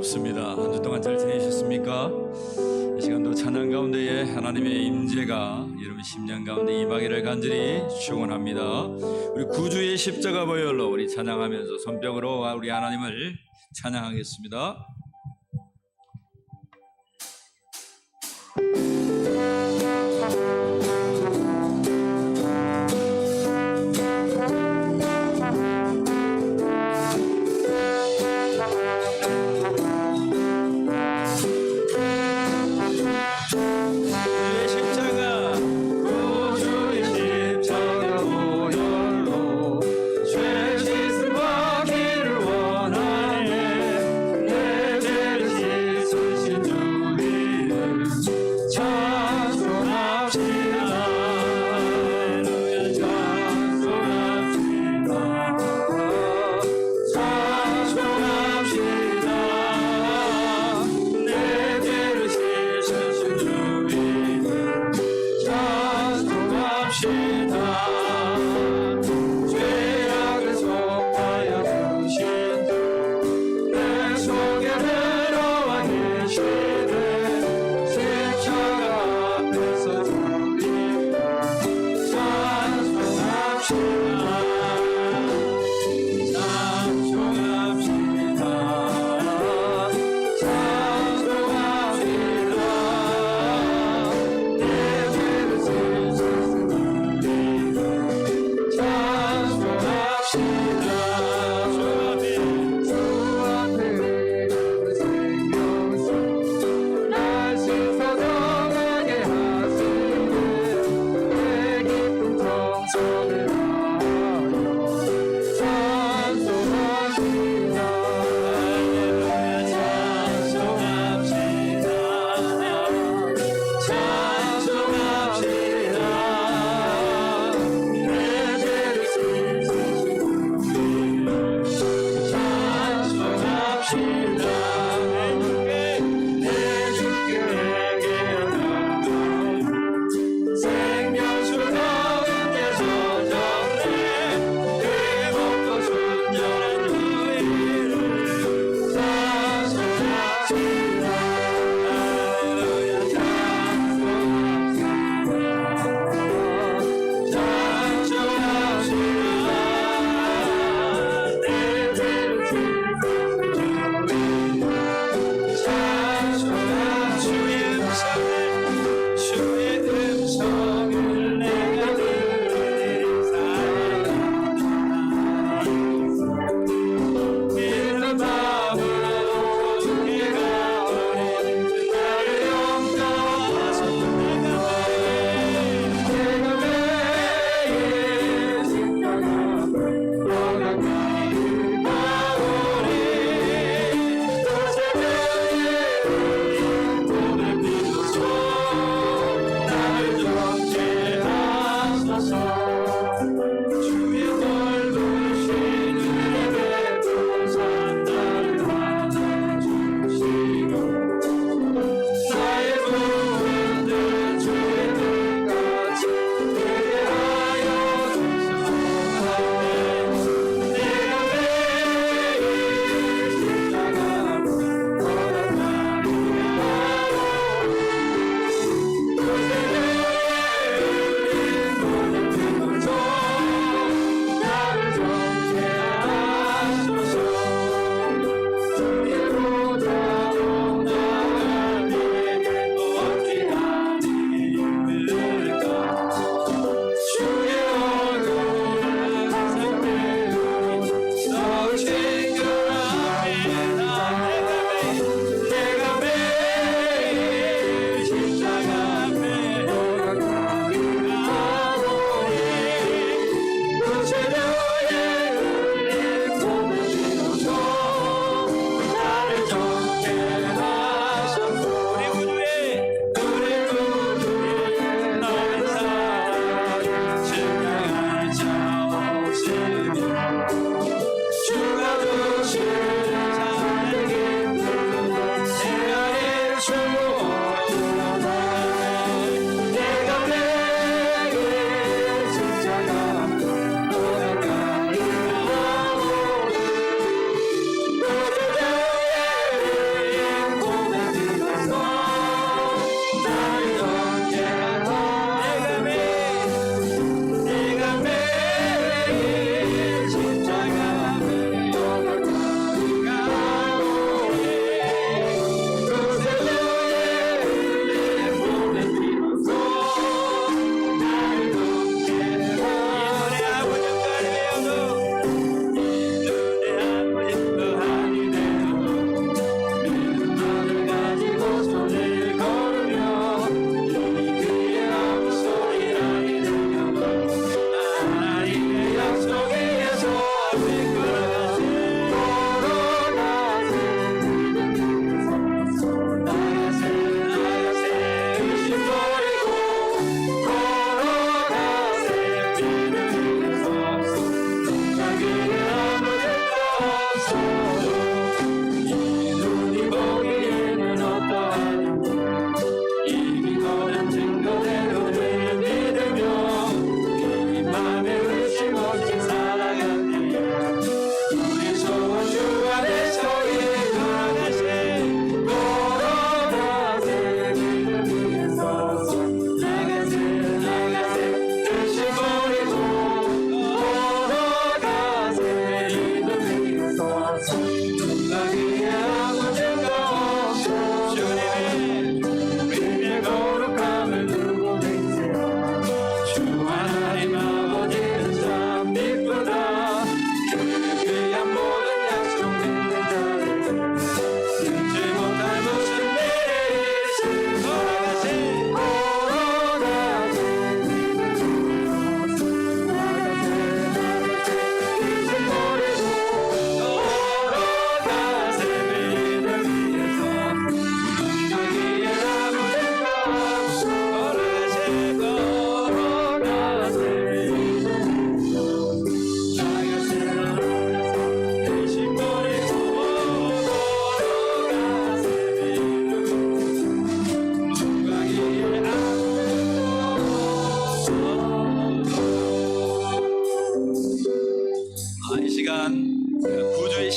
반갑습니다. 한 주 동안 잘 지내셨습니까? 이 시간도 찬양 가운데에 하나님의 임재가 여러분 심령 가운데 임하기를 간절히 축원합니다. 우리 구주의 십자가 보혈로 우리 찬양하면서 손뼉으로 우리 하나님을 찬양하겠습니다. 소리라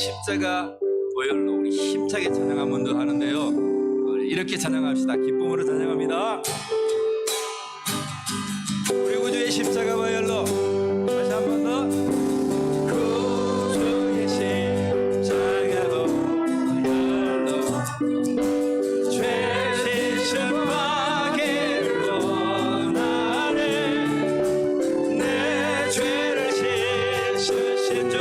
십자가 보혈로 우리 힘차게 찬양 한 번 더 하는데요. 이렇게 찬양합시다. 기쁨으로 찬양합니다. 우리 구주의 십자가 보혈로 다시 한 번 더. 구주의 십자가 보혈로 죄 씻음 받기를 원하네. 내 죄를 씻으신 주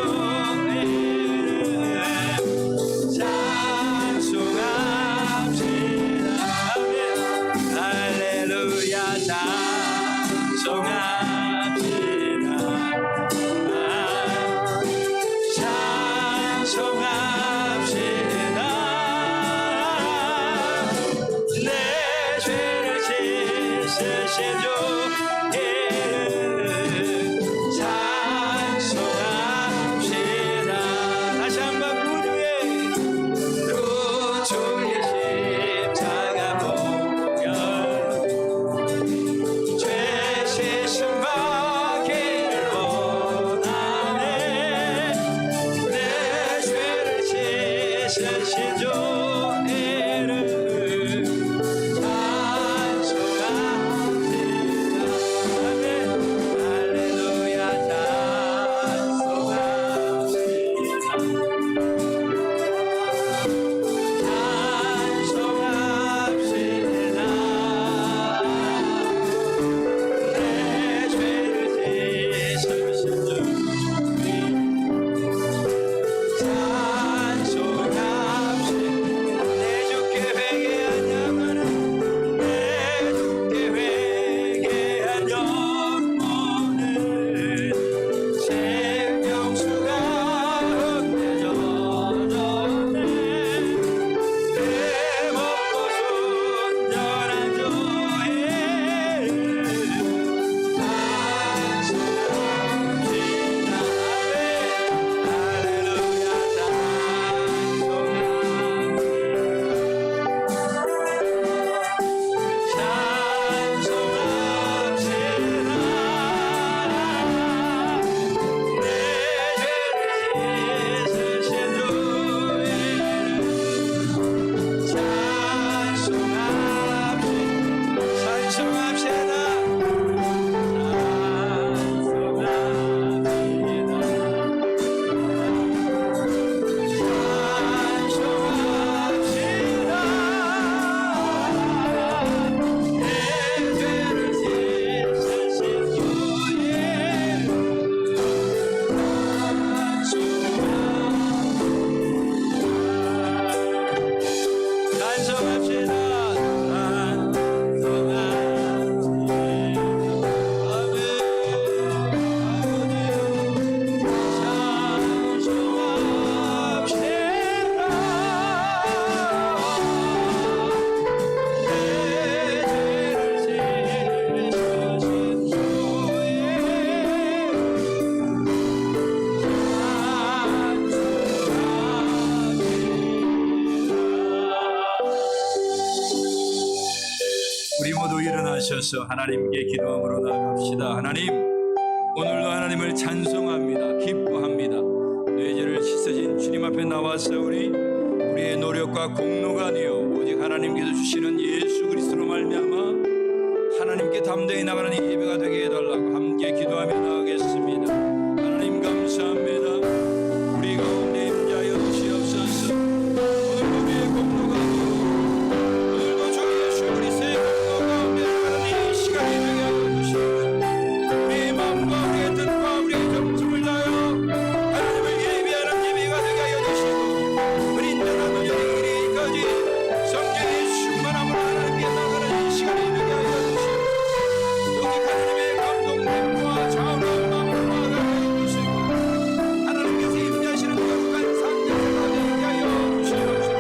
일어나셔서 하나님께 기도함으로 나아갑시다. 하나님, 오늘도 하나님을 찬송합니다. 기뻐합니다. 내 죄를 씻으신 주님 앞에 나와서 우리의 노력과 공로가 아니요 오직 하나님께서 주시는 예수 그리스도로 말미암아 하나님께 담대히 나가는 이 예배가 되게 해달라고 함께 기도하며 나가겠습니다. 하나님 감사합니다. 우리 가운데 임재하여 주시옵소서. 오늘도 우리의 공로가 아니요 오늘도 주 예수 그리스도의 공로 가운데 나가는 이 시간이 되게 하여 주시옵소서. 우리의 마음과 우리의 뜻과 우리의 정성을 다하여 하나님을 예배하는 예배가 되게 하여 주시고 우리 나라는 여기까지 성령의 충만함으로 하나님께 나가는 이 시간이 되게 하여 주시옵소서. 오직 하나님의 감동됨과 자원한 마음으로 나아가게 해주시고 하나님께서 임재하시는 거룩한 상태가 되게 하여 주시옵소서.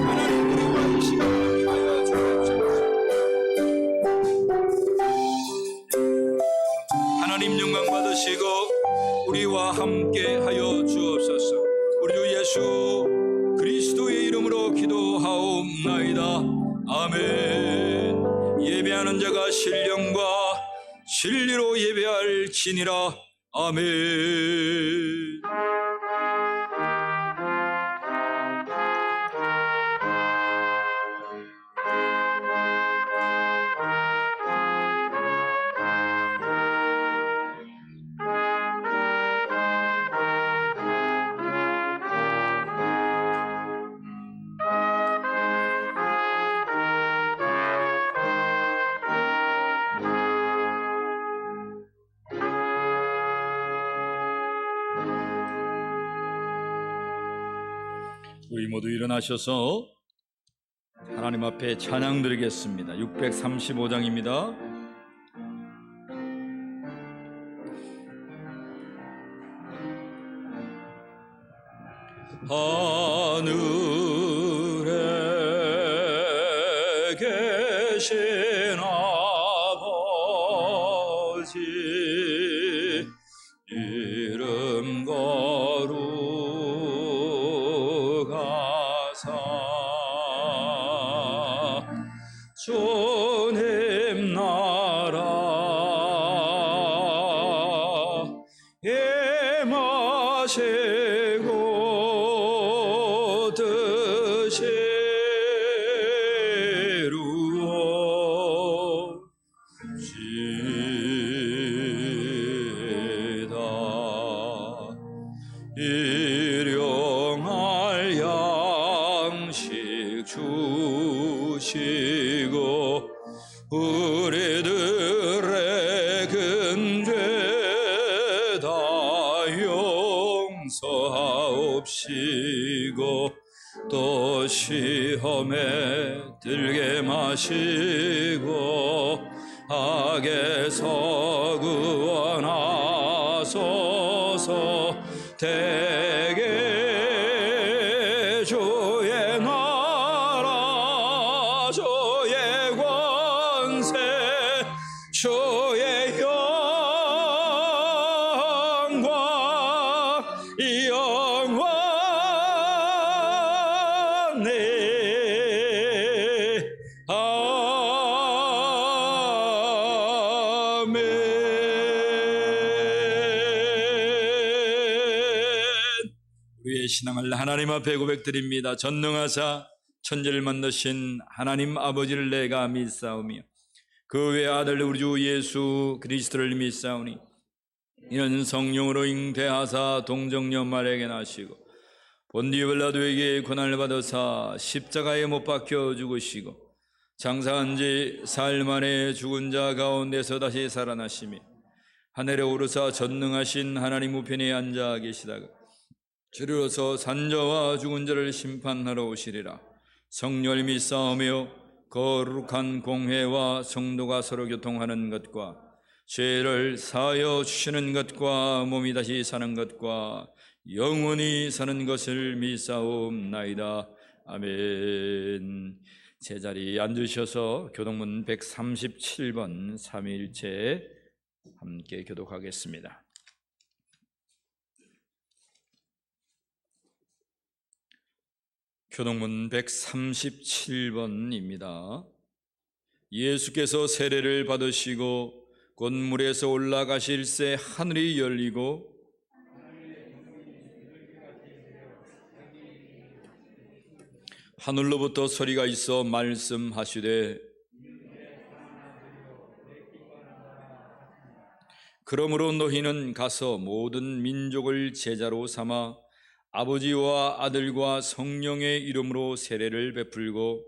하나님 우리와 이 시간을 임하여 주옵소서. 하나님 영광 받으시고 우리와 함께 하여 주옵소서. 우리 주 예수 그리스도의 이름으로 기도하옵나이다. 아멘. 예배하는 자가 신령과 진리로 예배할지니라. 아멘. 우리 모두 일어나셔서 하나님 앞에 찬양 드리겠습니다. 635장입니다. 하늘에 계신 아버지 이름 거룩하사 주님 나라 임하시고 뜻이루어지이다. 일용할 양식 주시고 우리들의 근죄 다 용서하옵시고 또 시험에 들게 마시고 악에서 구원하소서. 대개 주의 나라 주의 권세 주의 영광 영원히 아멘. 우리의 신앙을 하나님 앞에 고백드립니다. 전능하사 천지를 만드신 하나님 아버지를 내가 믿사오며 그 외 아들 우리 주 예수 그리스도를 믿사오니 이는 성령으로 잉태하사 동정녀 마리아에게 나시고 본디오 빌라도에게 고난을 받으사 십자가에 못 박혀 죽으시고 장사한 지 사흘 만에 죽은 자 가운데서 다시 살아나시며 하늘에 오르사 전능하신 하나님 우편에 앉아 계시다가 주로서 산자와 죽은 자를 심판하러 오시리라. 성령을 믿사오며 거룩한 공회와 성도가 서로 교통하는 것과 죄를 사하여 주시는 것과 몸이 다시 사는 것과 영원히 사는 것을 믿사옵나이다. 아멘. 제자리에 앉으셔서 교동문 137번 삼위일체 함께 교독하겠습니다. 교동문 137번입니다. 예수께서 세례를 받으시고 곧 물에서 올라가실새 하늘이 열리고 하늘로부터 소리가 있어 말씀하시되 그러므로 너희는 가서 모든 민족을 제자로 삼아 아버지와 아들과 성령의 이름으로 세례를 베풀고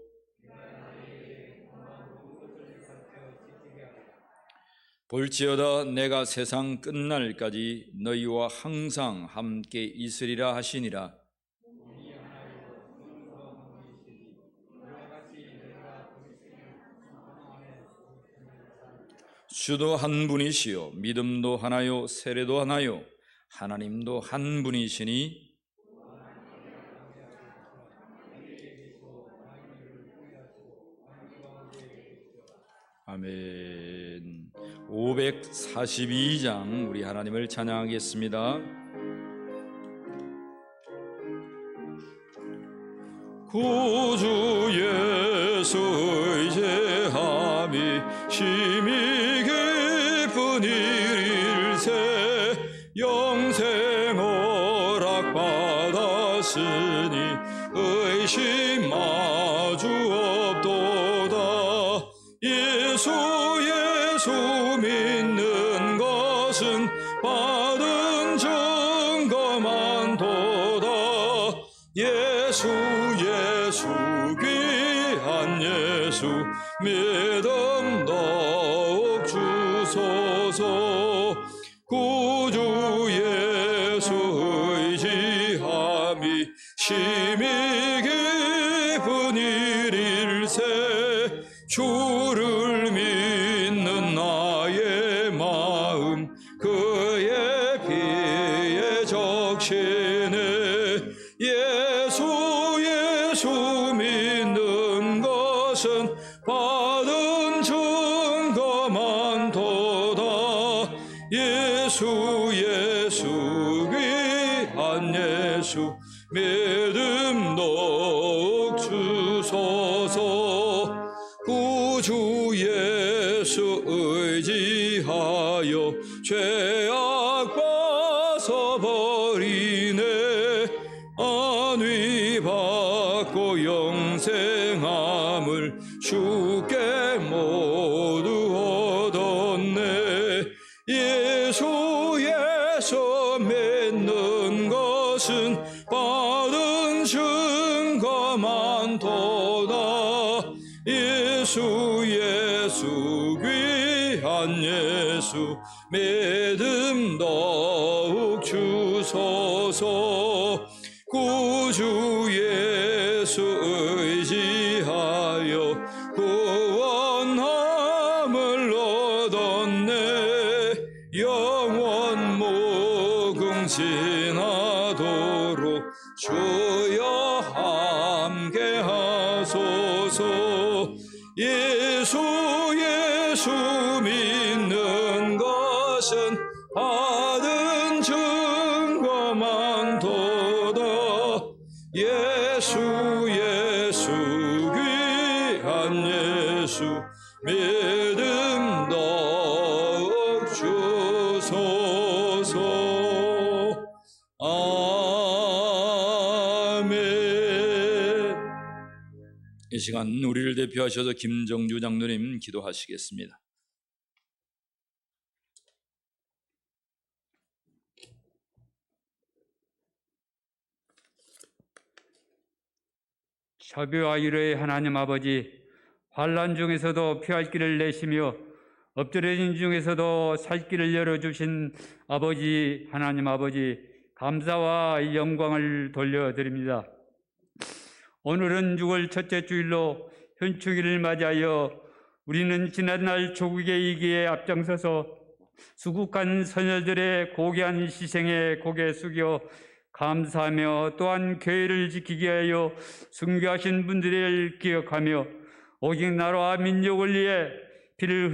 볼지어다 내가 세상 끝날까지 너희와 항상 함께 있으리라 하시니라. 주도 한 분이시요 믿음도 하나요 세례도 하나요 하나님도 한 분이시니 아멘. 542장 우리 하나님을 찬양하겠습니다. 구주 예수 의지함이 심히 깊은 일일세 영생 허락 받았으니 의심 마주 없도다. 예수 믿는 것은 받은 증거만 도다. 예수 귀한 예수 믿음 더욱 주소서. 구주 예수 의지함이 심히 그의 피에 적시네. 예수 믿는 것은 받은 증거만 도다. 예수 귀한 예수 믿음 더욱 주소서. 구주 예수 의지하여 죄악 벗어버리네. 안위 받고 영생함을 주께 모두 얻었네. 예수 믿는 것은 받은 증거만 도다. 예수 귀한 예수 믿음 더욱 주소서. 구주 예수 의지하여 구원함을 얻었네. 영원 무궁진하도록 주여 함께 하소서. 예수 믿는 것은 받은 증거만 도다. 예수 귀한 예수 믿음 더욱 주소서. 아멘. 이 시간 우리를 대표하셔서 김정주 장로님 기도하시겠습니다. 자비와 위로의 하나님 아버지, 환난 중에서도 피할 길을 내시며 엎드려진 중에서도 살 길을 열어주신 아버지, 하나님 아버지, 감사와 영광을 돌려드립니다. 오늘은 6월 첫째 주일로 현충일을 맞이하여 우리는 지난날 조국의 이기에 앞장서서 수국한 선열들의 고귀한 희생에 고개 숙여 감사하며 또한 교회를 지키기 위하여 순교하신 분들을 기억하며 오직 나라와 민족을 위해 피를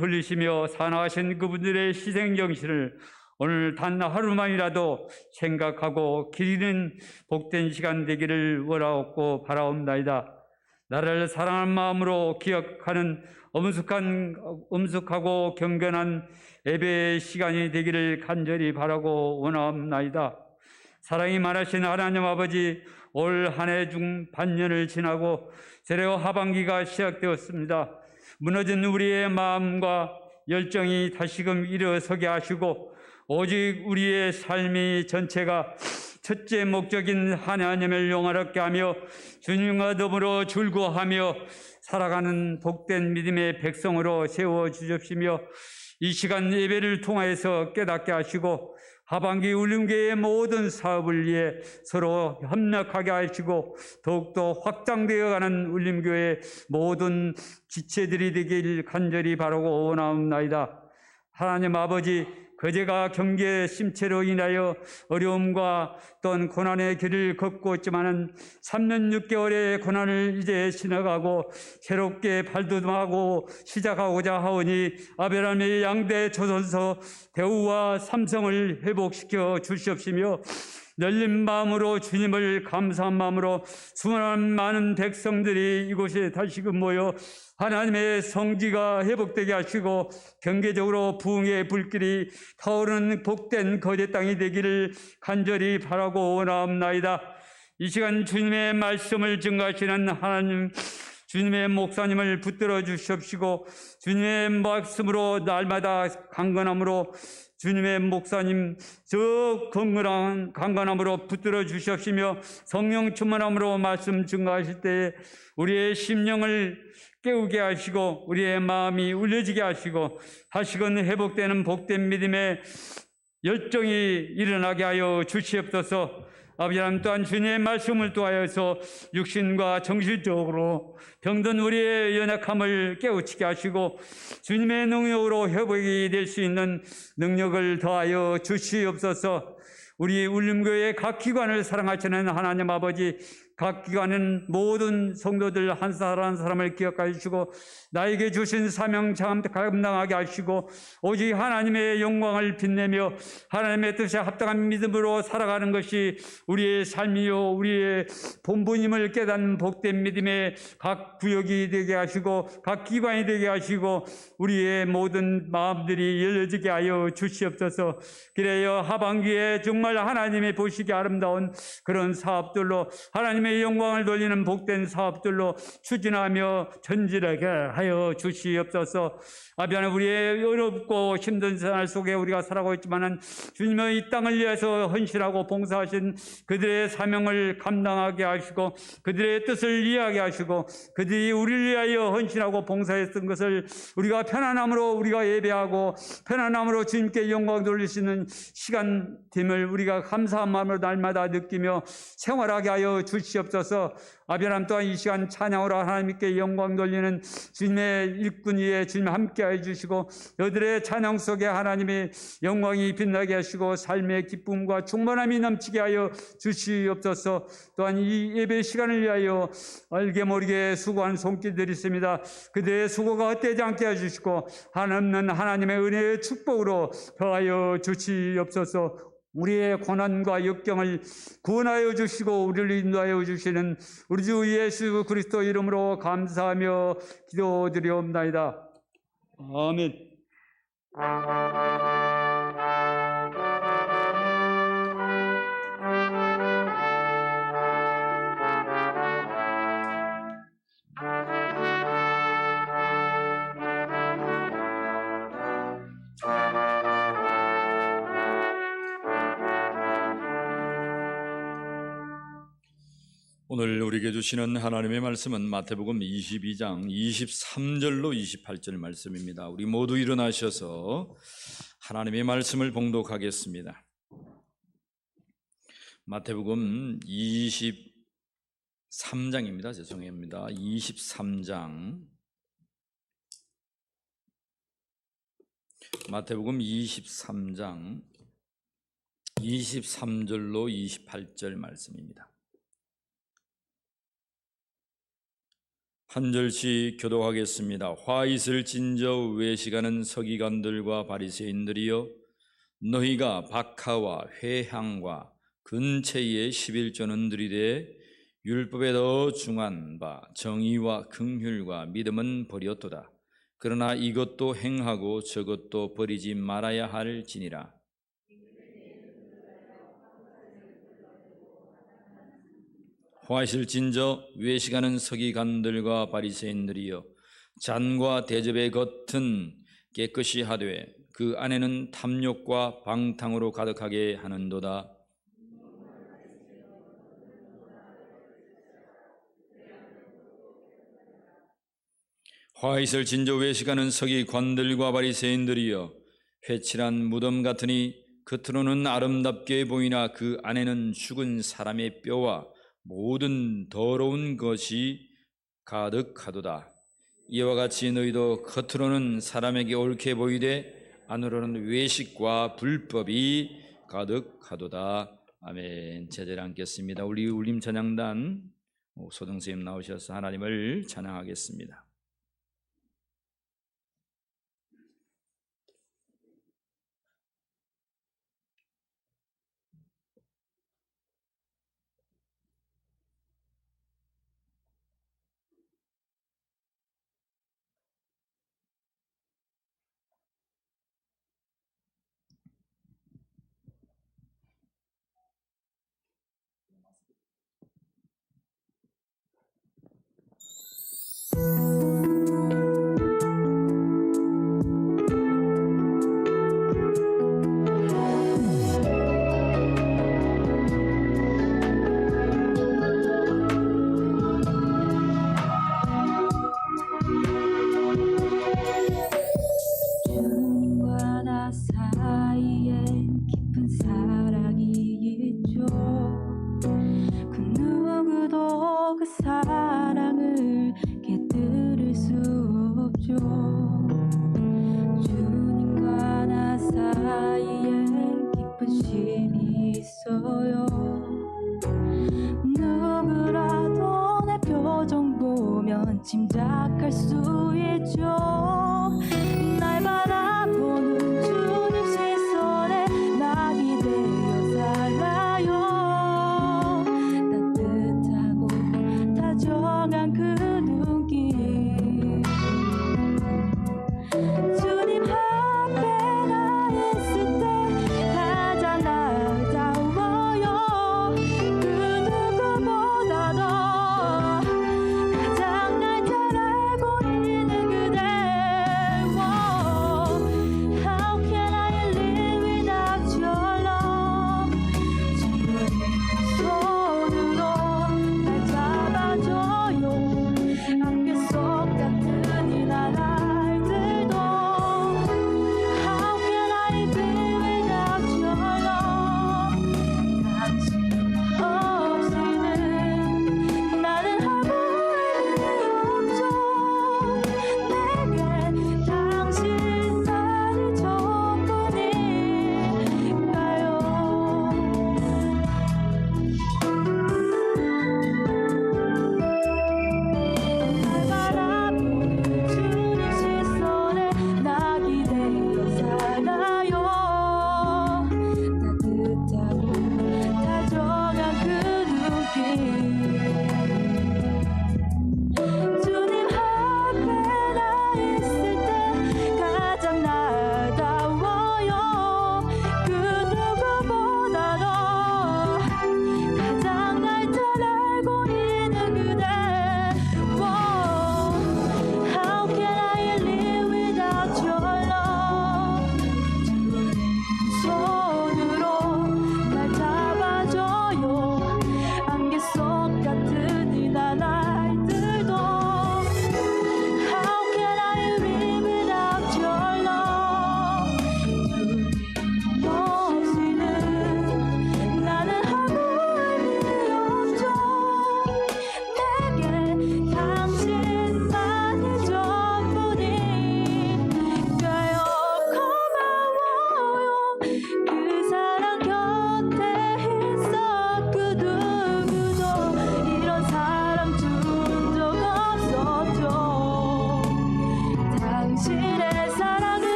흘리시며 사나하신 그분들의 희생정신을 오늘 단 하루만이라도 생각하고 기리는 복된 시간 되기를 원하옵고 바라옵나이다. 나라를 사랑하는 마음으로 기억하는 엄숙하고 경건한 예배의 시간이 되기를 간절히 바라고 원하옵나이다. 사랑이 많으신 하나님 아버지, 올 한 해 중 반년을 지나고 새로 하반기가 시작되었습니다. 무너진 우리의 마음과 열정이 다시금 일어서게 하시고 오직 우리의 삶이 전체가 첫째 목적인 하나님을 영화롭게 하며 주님과 더불어 즐거워하며 살아가는 복된 믿음의 백성으로 세워주십시며 이 시간 예배를 통하여서 깨닫게 하시고 하반기 울림교회의 모든 사업을 위해 서로 협력하게 하시고 더욱더 확장되어가는 울림교회의 모든 지체들이 되길 간절히 바라고 원하옵나이다. 하나님 아버지, 그제가 경제 심체로 인하여 어려움과 또한 고난의 길을 걷고 있지만은 3년 6개월의 고난을 이제 지나가고 새롭게 발돋움하고 시작하고자 하오니 아브라함의 양대 조선소 대우와 삼성을 회복시켜 주시옵시며 열린 마음으로 주님을 감사한 마음으로 수많은 많은 백성들이 이곳에 다시금 모여 하나님의 성지가 회복되게 하시고 경제적으로 부흥의 불길이 타오르는 복된 거제 땅이 되기를 간절히 바라고 원하옵나이다. 이 시간 주님의 말씀을 증거하시는 하나님, 주님의 목사님을 붙들어 주시옵시고 주님의 말씀으로 날마다 강건함으로 주님의 목사님 저 건강한 강건함으로 붙들어 주시옵시며 성령 충만함으로 말씀 증거하실 때 우리의 심령을 깨우게 하시고 우리의 마음이 울려지게 하시고 다시금 회복되는 복된 믿음의 열정이 일어나게 하여 주시옵소서. 아버지 하나님 또한 주님의 말씀을 통하여서 육신과 정신적으로 병든 우리의 연약함을 깨우치게 하시고 주님의 능력으로 회복이 될 수 있는 능력을 더하여 주시옵소서. 우리 울림교회 각 기관을 사랑하시는 하나님 아버지, 각 기관은 모든 성도들 한 사람 한 사람을 기억하여 주시고 나에게 주신 사명 감당하게 하시고 오직 하나님의 영광을 빛내며 하나님의 뜻에 합당한 믿음으로 살아가는 것이 우리의 삶이요 우리의 본분임을 깨닫는 복된 믿음의 각 구역이 되게 하시고 각 기관이 되게 하시고 우리의 모든 마음들이 열려지게 하여 주시옵소서. 그래야 하반기에 정말 하나님의 보시기 아름다운 그런 사업들로 하나님의 영광을 돌리는 복된 사업들로 추진하며 전진하게 하여 주시옵소서. 아버지 하나님, 우리의 어렵고 힘든 생활 속에 우리가 살아가고 있지만은 주님의 이 땅을 위해서 헌신하고 봉사하신 그들의 사명을 감당하게 하시고 그들의 뜻을 이해하게 하시고 그들이 우리를 위하여 헌신하고 봉사했던 것을 우리가 편안함으로 우리가 예배하고 편안함으로 주님께 영광 돌리시는 시간 됨을 우리가 감사한 마음으로 날마다 느끼며 생활하게 하여 주시옵소서. 아버지 하나님, 또한 이 시간 찬양으로 하나님께 영광 돌리는 주님의 일꾼 위에 주님 함께해 주시고 여들의 찬양 속에 하나님의 영광이 빛나게 하시고 삶의 기쁨과 충만함이 넘치게 하여 주시옵소서. 또한 이 예배 시간을 위하여 알게 모르게 수고한 손길들이 있습니다. 그들의 수고가 헛되지 않게 해주시고 한없는 하나님의 은혜의 축복으로 더하여 주시옵소서. 우리의 고난과 역경을 구원하여 주시고 우리를 인도하여 주시는 우리 주 예수 그리스도 이름으로 감사하며 기도드리옵나이다. 아멘. 오늘 우리에게 주시는 하나님의 말씀은 마태복음 22장 23절로 28절 말씀입니다. 우리 모두 일어나셔서 하나님의 말씀을 봉독하겠습니다. 마태복음 23장입니다. 죄송합니다. 23장 마태복음 23장 23절로 28절 말씀입니다. 한 절씩 교독하겠습니다. 화 있을 진저 외식하는 서기관들과 바리새인들이여, 너희가 박하와 회향과 근체의 11조는 들이되 율법에 더 중한 바 정의와 긍휼과 믿음은 버렸도다. 그러나 이것도 행하고 저것도 버리지 말아야 할지니라. 화실진저 외식하는 서기관들과 바리새인들이여, 잔과 대접의 겉은 깨끗이 하되 그 안에는 탐욕과 방탕으로 가득하게 하는도다. 화있을 진저 외식하는 서기관들과 바리새인들이여, 회칠한 무덤 같으니 겉으로는 아름답게 보이나 그 안에는 죽은 사람의 뼈와 모든 더러운 것이 가득하도다. 이와 같이 너희도 겉으로는 사람에게 옳게 보이되 안으로는 외식과 불법이 가득하도다. 아멘. 제자리 앉겠습니다. 우리 울림 찬양단 소동선생님 나오셔서 하나님을 찬양하겠습니다.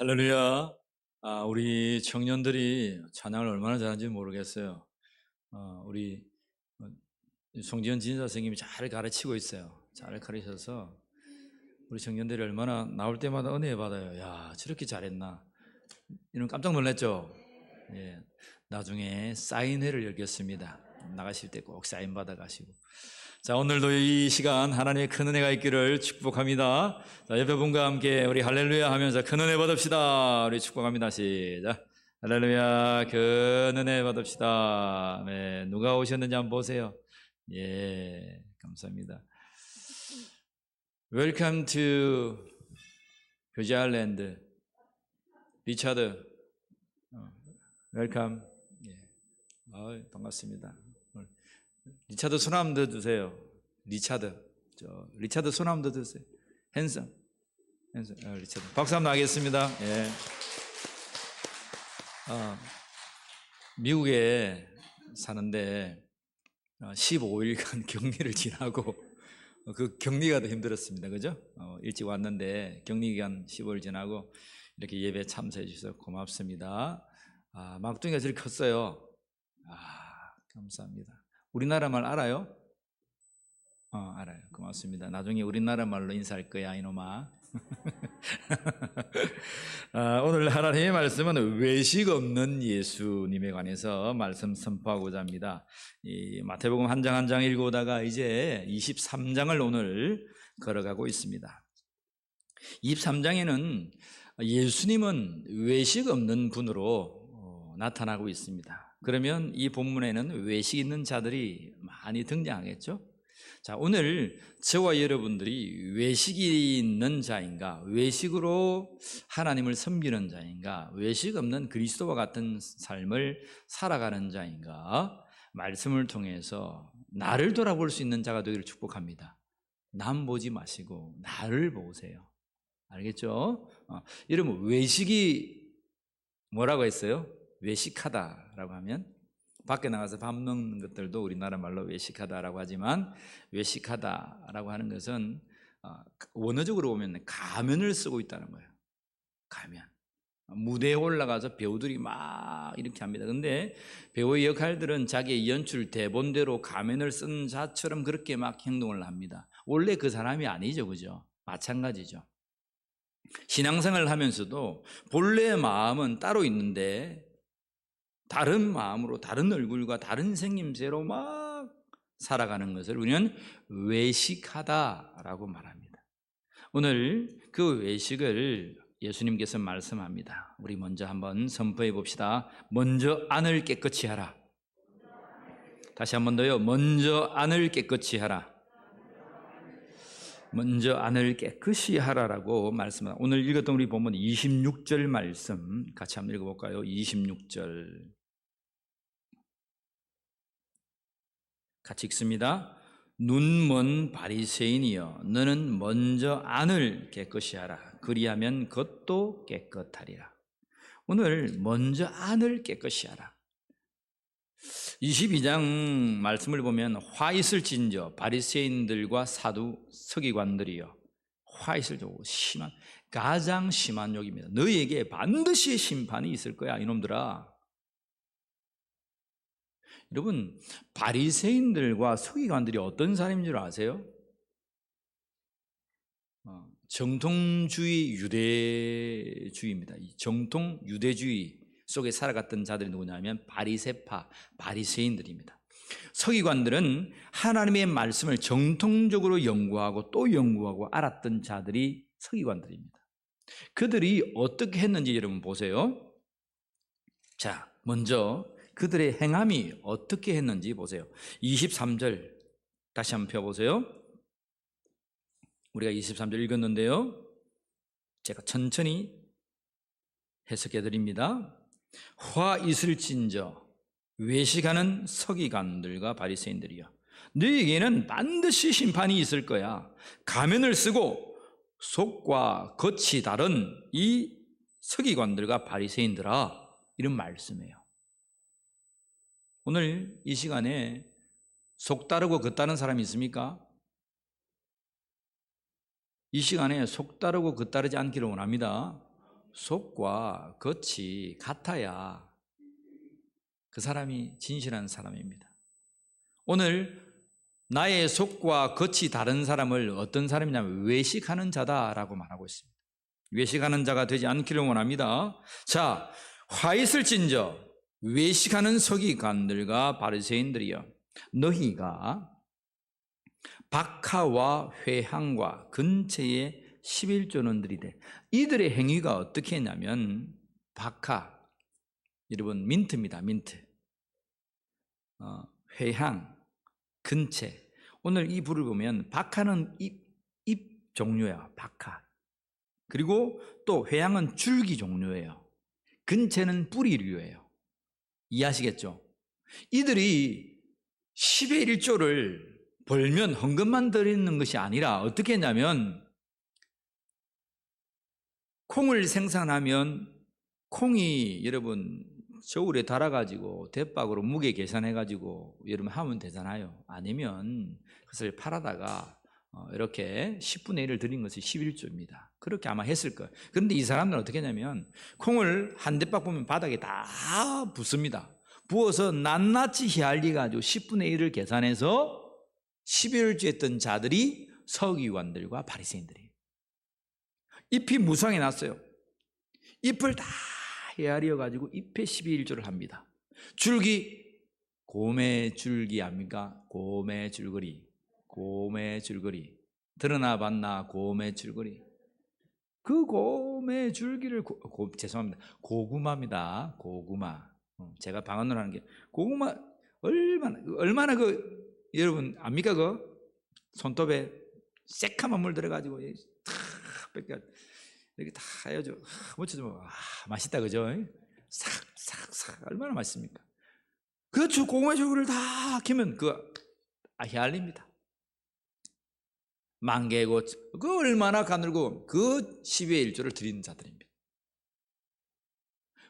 할렐루야. 우리 청년들이 찬양을 얼마나 잘하는지 모르겠어요. 우리 송지현 진사 선생님이 잘 가르치고 있어요. 잘 가르쳐서 우리 청년들이 얼마나 나올 때마다 은혜 받아요. 야, 저렇게 잘했나? 이런 깜짝 놀랐죠? 예, 나중에 사인회를 열겠습니다. 나가실 때 꼭 사인 받아 가시고. 자, 오늘도 이 시간 하나님의 큰 은혜가 있기를 축복합니다. 자, 옆에 분과 함께 우리 할렐루야 하면서 큰 은혜 받읍시다. 우리 축복합니다. 시작. 할렐루야, 큰 은혜 받읍시다. 네, 누가 오셨는지 한번 보세요. 예, 감사합니다. Welcome to 교지 아일랜드. 리차드, 웰컴. 예, 반갑습니다. 리차드 손 한번 더 주세요. 리차드, 리차드 손 한번 더 주세요. 핸섬, 리차드. 박수 한번 하겠습니다. 예. 미국에 사는데 15일간 격리를 지나고 그 격리가 더 힘들었습니다. 그죠? 일찍 왔는데 격리 기간 15일 지나고 이렇게 예배 참석해 주셔서 고맙습니다. 막둥이가 저렇게 컸어요. 감사합니다. 우리나라 말 알아요? 알아요. 고맙습니다. 나중에 우리나라 말로 인사할 거야, 이놈아. 오늘 하나님의 말씀은 외식 없는 예수님에 관해서 말씀 선포하고자 합니다. 이 마태복음 한 장 한 장 읽어오다가 이제 23장을 오늘 걸어가고 있습니다. 23장에는 예수님은 외식 없는 분으로 나타나고 있습니다. 그러면 이 본문에는 외식 있는 자들이 많이 등장하겠죠? 자, 오늘 저와 여러분들이 외식이 있는 자인가, 외식으로 하나님을 섬기는 자인가, 외식 없는 그리스도와 같은 삶을 살아가는 자인가, 말씀을 통해서 나를 돌아볼 수 있는 자가 되기를 축복합니다. 남 보지 마시고 나를 보세요. 알겠죠? 여러분, 외식이 뭐라고 했어요? 외식하다라고 하면 밖에 나가서 밥 먹는 것들도 우리나라 말로 외식하다라고 하지만, 외식하다라고 하는 것은 원어적으로 보면 가면을 쓰고 있다는 거예요. 가면. 무대에 올라가서 배우들이 막 이렇게 합니다. 근데 배우의 역할들은 자기의 연출 대본대로 가면을 쓴 자처럼 그렇게 막 행동을 합니다. 원래 그 사람이 아니죠, 그죠? 마찬가지죠. 신앙생활을 하면서도 본래의 마음은 따로 있는데 다른 마음으로, 다른 얼굴과 다른 생김새로 막 살아가는 것을 우리는 외식하다라고 말합니다. 오늘 그 외식을 예수님께서 말씀합니다. 우리 먼저 한번 선포해 봅시다. 먼저 안을 깨끗이 하라. 다시 한번 더요. 먼저 안을 깨끗이 하라. 먼저 안을 깨끗이 하라라고 말씀합니다. 오늘 읽었던 우리 본문 26절 말씀 같이 한번 읽어볼까요? 26절 같이 읽습니다. 눈먼 바리새인이여, 너는 먼저 안을 깨끗이 하라. 그리하면 겉도 깨끗하리라. 오늘 먼저 안을 깨끗이 하라. 22장 말씀을 보면 화 있을진저 바리새인들과 사두 서기관들이여, 화 있을 저 심한, 가장 심한 욕입니다. 너희에게 반드시 심판이 있을 거야, 이놈들아. 여러분, 바리새인들과 서기관들이 어떤 사람인 줄 아세요? 정통주의 유대주의입니다. 이 정통 유대주의 속에 살아갔던 자들이 누구냐면 바리새파, 바리새인들입니다. 서기관들은 하나님의 말씀을 정통적으로 연구하고 또 연구하고 알았던 자들이 서기관들입니다. 그들이 어떻게 했는지 여러분 보세요. 자, 먼저 그들의 행함이 어떻게 했는지 보세요. 23절 다시 한번 펴보세요. 우리가 23절 읽었는데요, 제가 천천히 해석해 드립니다. 화 있을진저 외식하는 서기관들과 바리새인들이여, 너희에게는 반드시 심판이 있을 거야. 가면을 쓰고 속과 겉이 다른 이 서기관들과 바리새인들아, 이런 말씀이에요. 오늘 이 시간에 속 다르고 겉 다른 사람이 있습니까? 이 시간에 속 다르고 겉 다르지 않기를 원합니다. 속과 겉이 같아야 그 사람이 진실한 사람입니다. 오늘 나의 속과 겉이 다른 사람을 어떤 사람이냐면 외식하는 자다라고 말하고 있습니다. 외식하는 자가 되지 않기를 원합니다. 자, 화 있을진저 외식하는 서기관들과 바리새인들이여, 너희가 박하와 회향과 근처에 11조는 들이되. 이들의 행위가 어떻게 했냐면, 박하, 여러분 민트입니다. 민트. 회향, 근채. 오늘 이 불을 보면 박하는 잎 종류야. 박하. 그리고 또 회향은 줄기 종류예요. 근채는 뿌리류예요. 이해하시겠죠? 이들이 10의 1조를 벌면 헌금만 드리는 것이 아니라 어떻게 했냐면, 콩을 생산하면 콩이 여러분 저울에 달아가지고 대박으로 무게 계산해가지고 여러분 하면 되잖아요. 아니면 그것을 팔아다가 이렇게 10분의 1을 드린 것이 11조입니다. 그렇게 아마 했을 거예요. 그런데 이 사람들은 어떻게 하냐면 콩을 한 대박 보면 바닥에 다 붓습니다. 부어서 낱낱이 헤아려가지고 10분의 1을 계산해서 11조 했던 자들이 서기관들과 바리새인들이에요. 잎이 무성해 놨어요. 잎을 다 헤아려가지고 잎에 12일조를 합니다. 줄기, 고매 줄기 압니까? 고매 줄거리, 고매 줄거리. 드러나 봤나? 고매 줄거리. 그 고매 줄기를 죄송합니다. 고구마입니다. 고구마. 제가 방언으로 하는 게 고구마 얼마나 여러분 압니까? 손톱에 새카만 물 들어가지고 탁 뺏겨 이렇게 다 해야죠. 묻혀주면 맛있다, 그죠? 싹싹싹 얼마나 맛있습니까? 그 고구마 줄기를 다 키면 헤알립니다. 만개고 얼마나 가늘고 10의 1조를 드리는 자들입니다.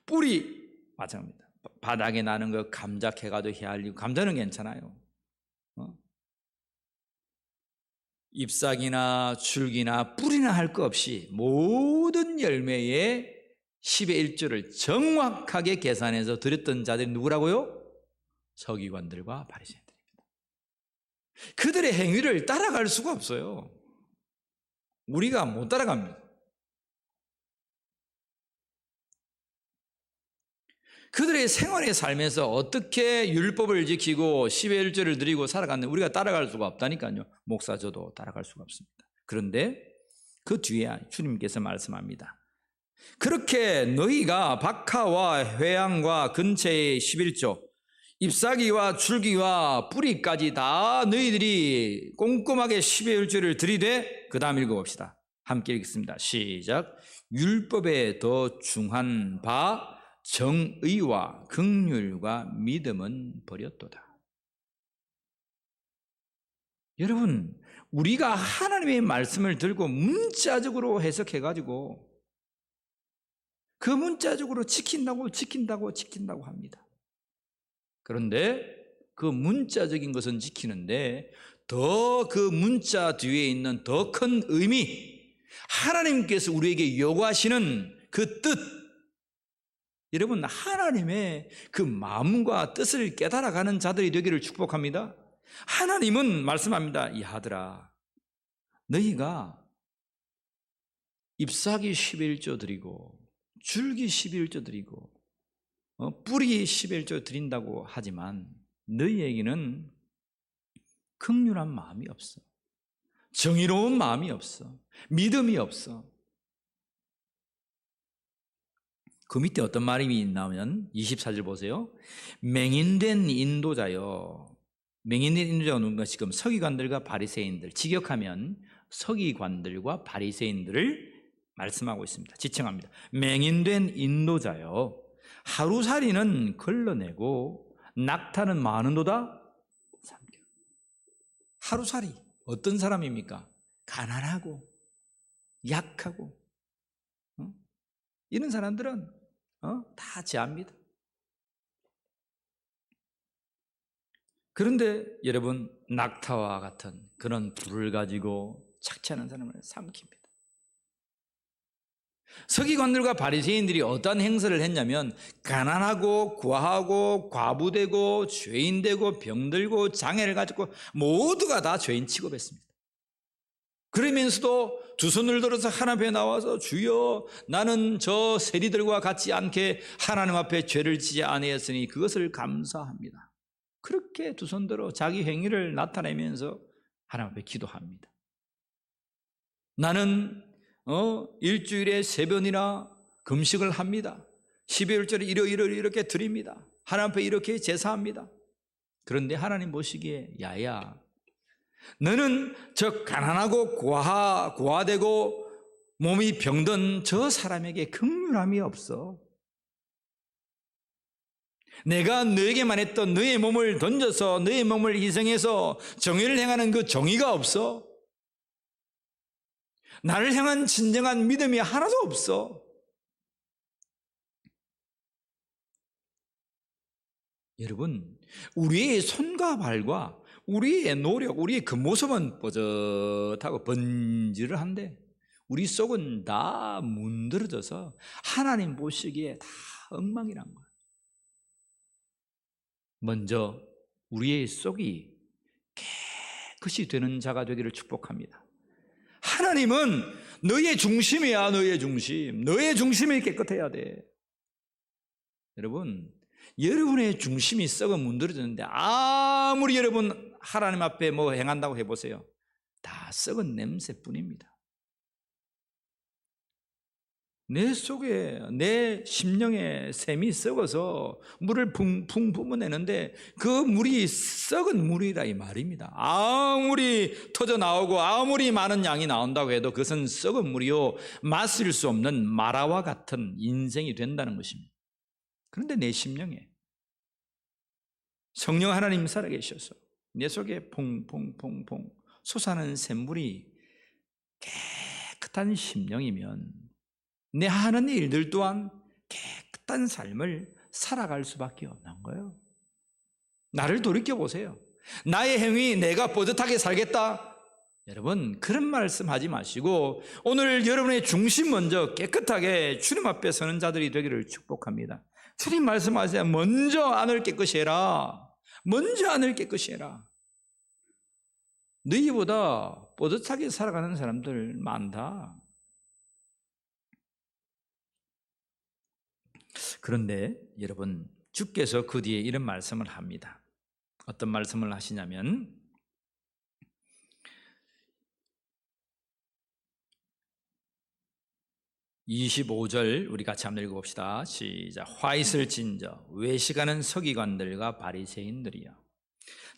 뿌리 마찬가지입니다. 바닥에 나는 거 감자 캐가도 헤알리고, 감자는 괜찮아요. 잎사귀나 줄기나 뿌리나 할 것 없이 모든 열매의 10의 1조를 정확하게 계산해서 드렸던 자들이 누구라고요? 서기관들과 바리새인들입니다. 그들의 행위를 따라갈 수가 없어요. 우리가 못 따라갑니다. 그들의 생활의 삶에서 어떻게 율법을 지키고 10의 1조를 드리고 살아갔는데 우리가 따라갈 수가 없다니까요. 목사 저도 따라갈 수가 없습니다. 그런데 그 뒤에 주님께서 말씀합니다. 그렇게 너희가 박하와 회향과 근처의 11조, 잎사귀와 줄기와 뿌리까지 다 너희들이 꼼꼼하게 10의 1조를 드리되, 그 다음 읽어봅시다. 함께 읽겠습니다. 시작. 율법에 더 중한 바 정의와 긍휼과 믿음은 버렸도다. 여러분, 우리가 하나님의 말씀을 들고 문자적으로 해석해가지고 그 문자적으로 지킨다고 합니다. 그런데 그 문자적인 것은 지키는데 더 그 문자 뒤에 있는 더 큰 의미, 하나님께서 우리에게 요구하시는 그 뜻, 여러분 하나님의 그 마음과 뜻을 깨달아가는 자들이 되기를 축복합니다. 하나님은 말씀합니다. 이 아들아, 너희가 잎사귀 11조 드리고 줄기 11조 드리고 뿌리 11조 드린다고 하지만 너희에게는 긍휼한 마음이 없어. 정의로운 마음이 없어. 믿음이 없어. 그 밑에 어떤 말이 나오면 24절 보세요. 맹인된 인도자요. 맹인된 인도자가 누군가? 지금 서기관들과 바리새인들, 직역하면 서기관들과 바리새인들을 말씀하고 있습니다. 지칭합니다. 맹인된 인도자요. 하루살이는 걸러내고 낙타는 많은도다 삼켜. 하루살이 어떤 사람입니까? 가난하고 약하고 이런 사람들은 다 제압니다. 그런데 여러분, 낙타와 같은 그런 불을 가지고 착취하는 사람을 삼킵니다. 서기관들과 바리새인들이 어떠한 행사를 했냐면 가난하고 과하고 과부되고 죄인되고 병들고 장애를 가지고 모두가 다 죄인 취급했습니다. 그러면서도 두 손을 들어서 하나님 앞에 나와서 주여 나는 저 세리들과 같지 않게 하나님 앞에 죄를 지지 아니했으니 그것을 감사합니다. 그렇게 두 손 들어 자기 행위를 나타내면서 하나님 앞에 기도합니다. 나는 일주일에 3번이나 금식을 합니다. 12월절에 일요일을 이렇게 드립니다. 하나님 앞에 이렇게 제사합니다. 그런데 하나님 보시기에 야야 너는 저 가난하고 고아되고 몸이 병든 저 사람에게 긍휼함이 없어. 내가 너에게만 했던 너의 몸을 던져서 너의 몸을 희생해서 정의를 행하는 그 정의가 없어. 나를 향한 진정한 믿음이 하나도 없어. 여러분, 우리의 손과 발과 우리의 노력, 우리의 그 모습은 뻐젓하고 번지르한데 우리 속은 다 문드러져서 하나님 보시기에 다 엉망이란 거예요. 먼저 우리의 속이 깨끗이 되는 자가 되기를 축복합니다. 하나님은 너의 중심이야. 너의 중심. 너의 중심이 깨끗해야 돼. 여러분, 여러분의 중심이 썩어 문드러졌는데 아무리 여러분 하나님 앞에 뭐 행한다고 해보세요. 다 썩은 냄새뿐입니다. 내 속에 내 심령에 샘이 썩어서 물을 붕붕 뿜어내는데 그 물이 썩은 물이라 이 말입니다. 아무리 터져 나오고 아무리 많은 양이 나온다고 해도 그것은 썩은 물이요 마실 수 없는 마라와 같은 인생이 된다는 것입니다. 그런데 내 심령에 성령 하나님 살아계셔서 내 속에 퐁퐁퐁퐁 솟아나는 샘물이 깨끗한 심령이면 내 하는 일들 또한 깨끗한 삶을 살아갈 수밖에 없는 거예요. 나를 돌이켜보세요. 나의 행위 내가 뻗듯하게 살겠다. 여러분 그런 말씀 하지 마시고 오늘 여러분의 중심 먼저 깨끗하게 주님 앞에 서는 자들이 되기를 축복합니다. 주님 말씀하세요. 먼저 안을 깨끗이 해라. 먼저 안을 깨끗이 해라. 너희보다 뻗듯하게 살아가는 사람들 많다. 그런데 여러분 주께서 그 뒤에 이런 말씀을 합니다. 어떤 말씀을 하시냐면 25절 우리 같이 한번 읽어봅시다. 시작. 화 있을 진저 외식하는 서기관들과 바리새인들이여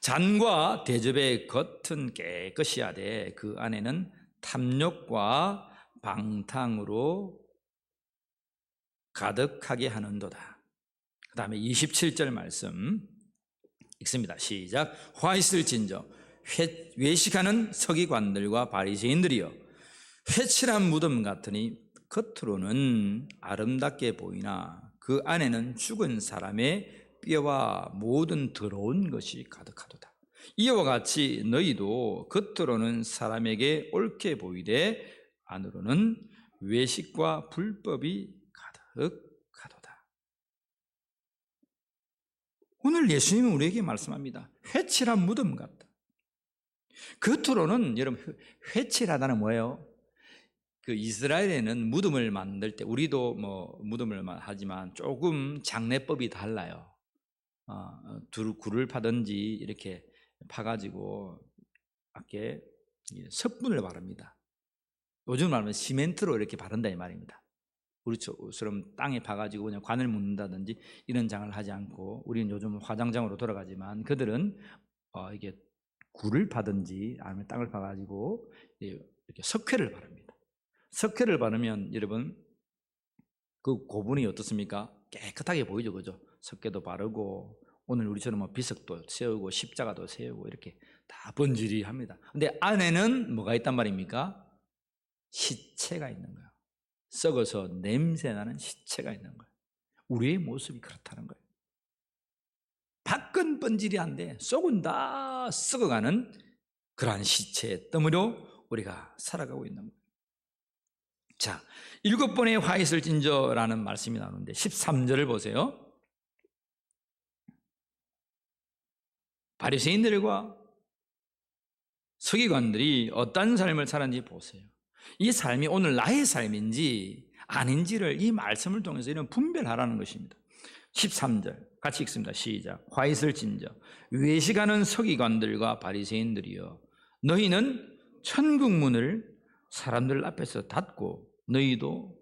잔과 대접의 겉은 깨끗이 하되 그 안에는 탐욕과 방탕으로 가득하게 하는도다. 그 다음에 27절 말씀 읽습니다. 시작. 화 있을 진저 외식하는 서기관들과 바리새인들이여 회칠한 무덤 같으니 겉으로는 아름답게 보이나 그 안에는 죽은 사람의 뼈와 모든 더러운 것이 가득하도다. 이와 같이 너희도 겉으로는 사람에게 옳게 보이되 안으로는 외식과 불법이 가득하도다. 오늘 예수님은 우리에게 말씀합니다. 회칠한 무덤 같다. 겉으로는 여러분 회칠하다는 뭐예요? 그 이스라엘에는 무덤을 만들 때 우리도 뭐 무덤을 하지만 조금 장례법이 달라요. 굴을 파든지 이렇게 파가지고 밖에 석분을 바릅니다. 요즘 말하면 시멘트로 이렇게 바른다 이 말입니다. 우리처럼 땅에 파가지고 그냥 관을 묻는다든지 이런 장을 하지 않고 우리는 요즘 화장장으로 돌아가지만 그들은 이게 굴을 파든지 아니면 땅을 파가지고 이렇게 석회를 바릅니다. 석회를 바르면 여러분 그 고분이 어떻습니까? 깨끗하게 보이죠, 그죠? 석회도 바르고 오늘 우리처럼 뭐 비석도 세우고 십자가도 세우고 이렇게 다 번지르합니다. 근데 안에는 뭐가 있단 말입니까? 시체가 있는 거예요. 썩어서 냄새나는 시체가 있는 거예요. 우리의 모습이 그렇다는 거예요. 밖은 번지르한데 속은 다 썩어가는 그러한 시체의 뜸으로 우리가 살아가고 있는 거예요. 자, 7번의 화이슬 진저라는 말씀이 나오는데 13절을 보세요. 바리새인들과 서기관들이 어떤 삶을 살았는지 보세요. 이 삶이 오늘 나의 삶인지 아닌지를 이 말씀을 통해서 이런 분별하라는 것입니다. 13절 같이 읽습니다. 시작. 화이슬 진저 외식하는 서기관들과 바리새인들이여, 너희는 천국 문을 사람들 앞에서 닫고 너희도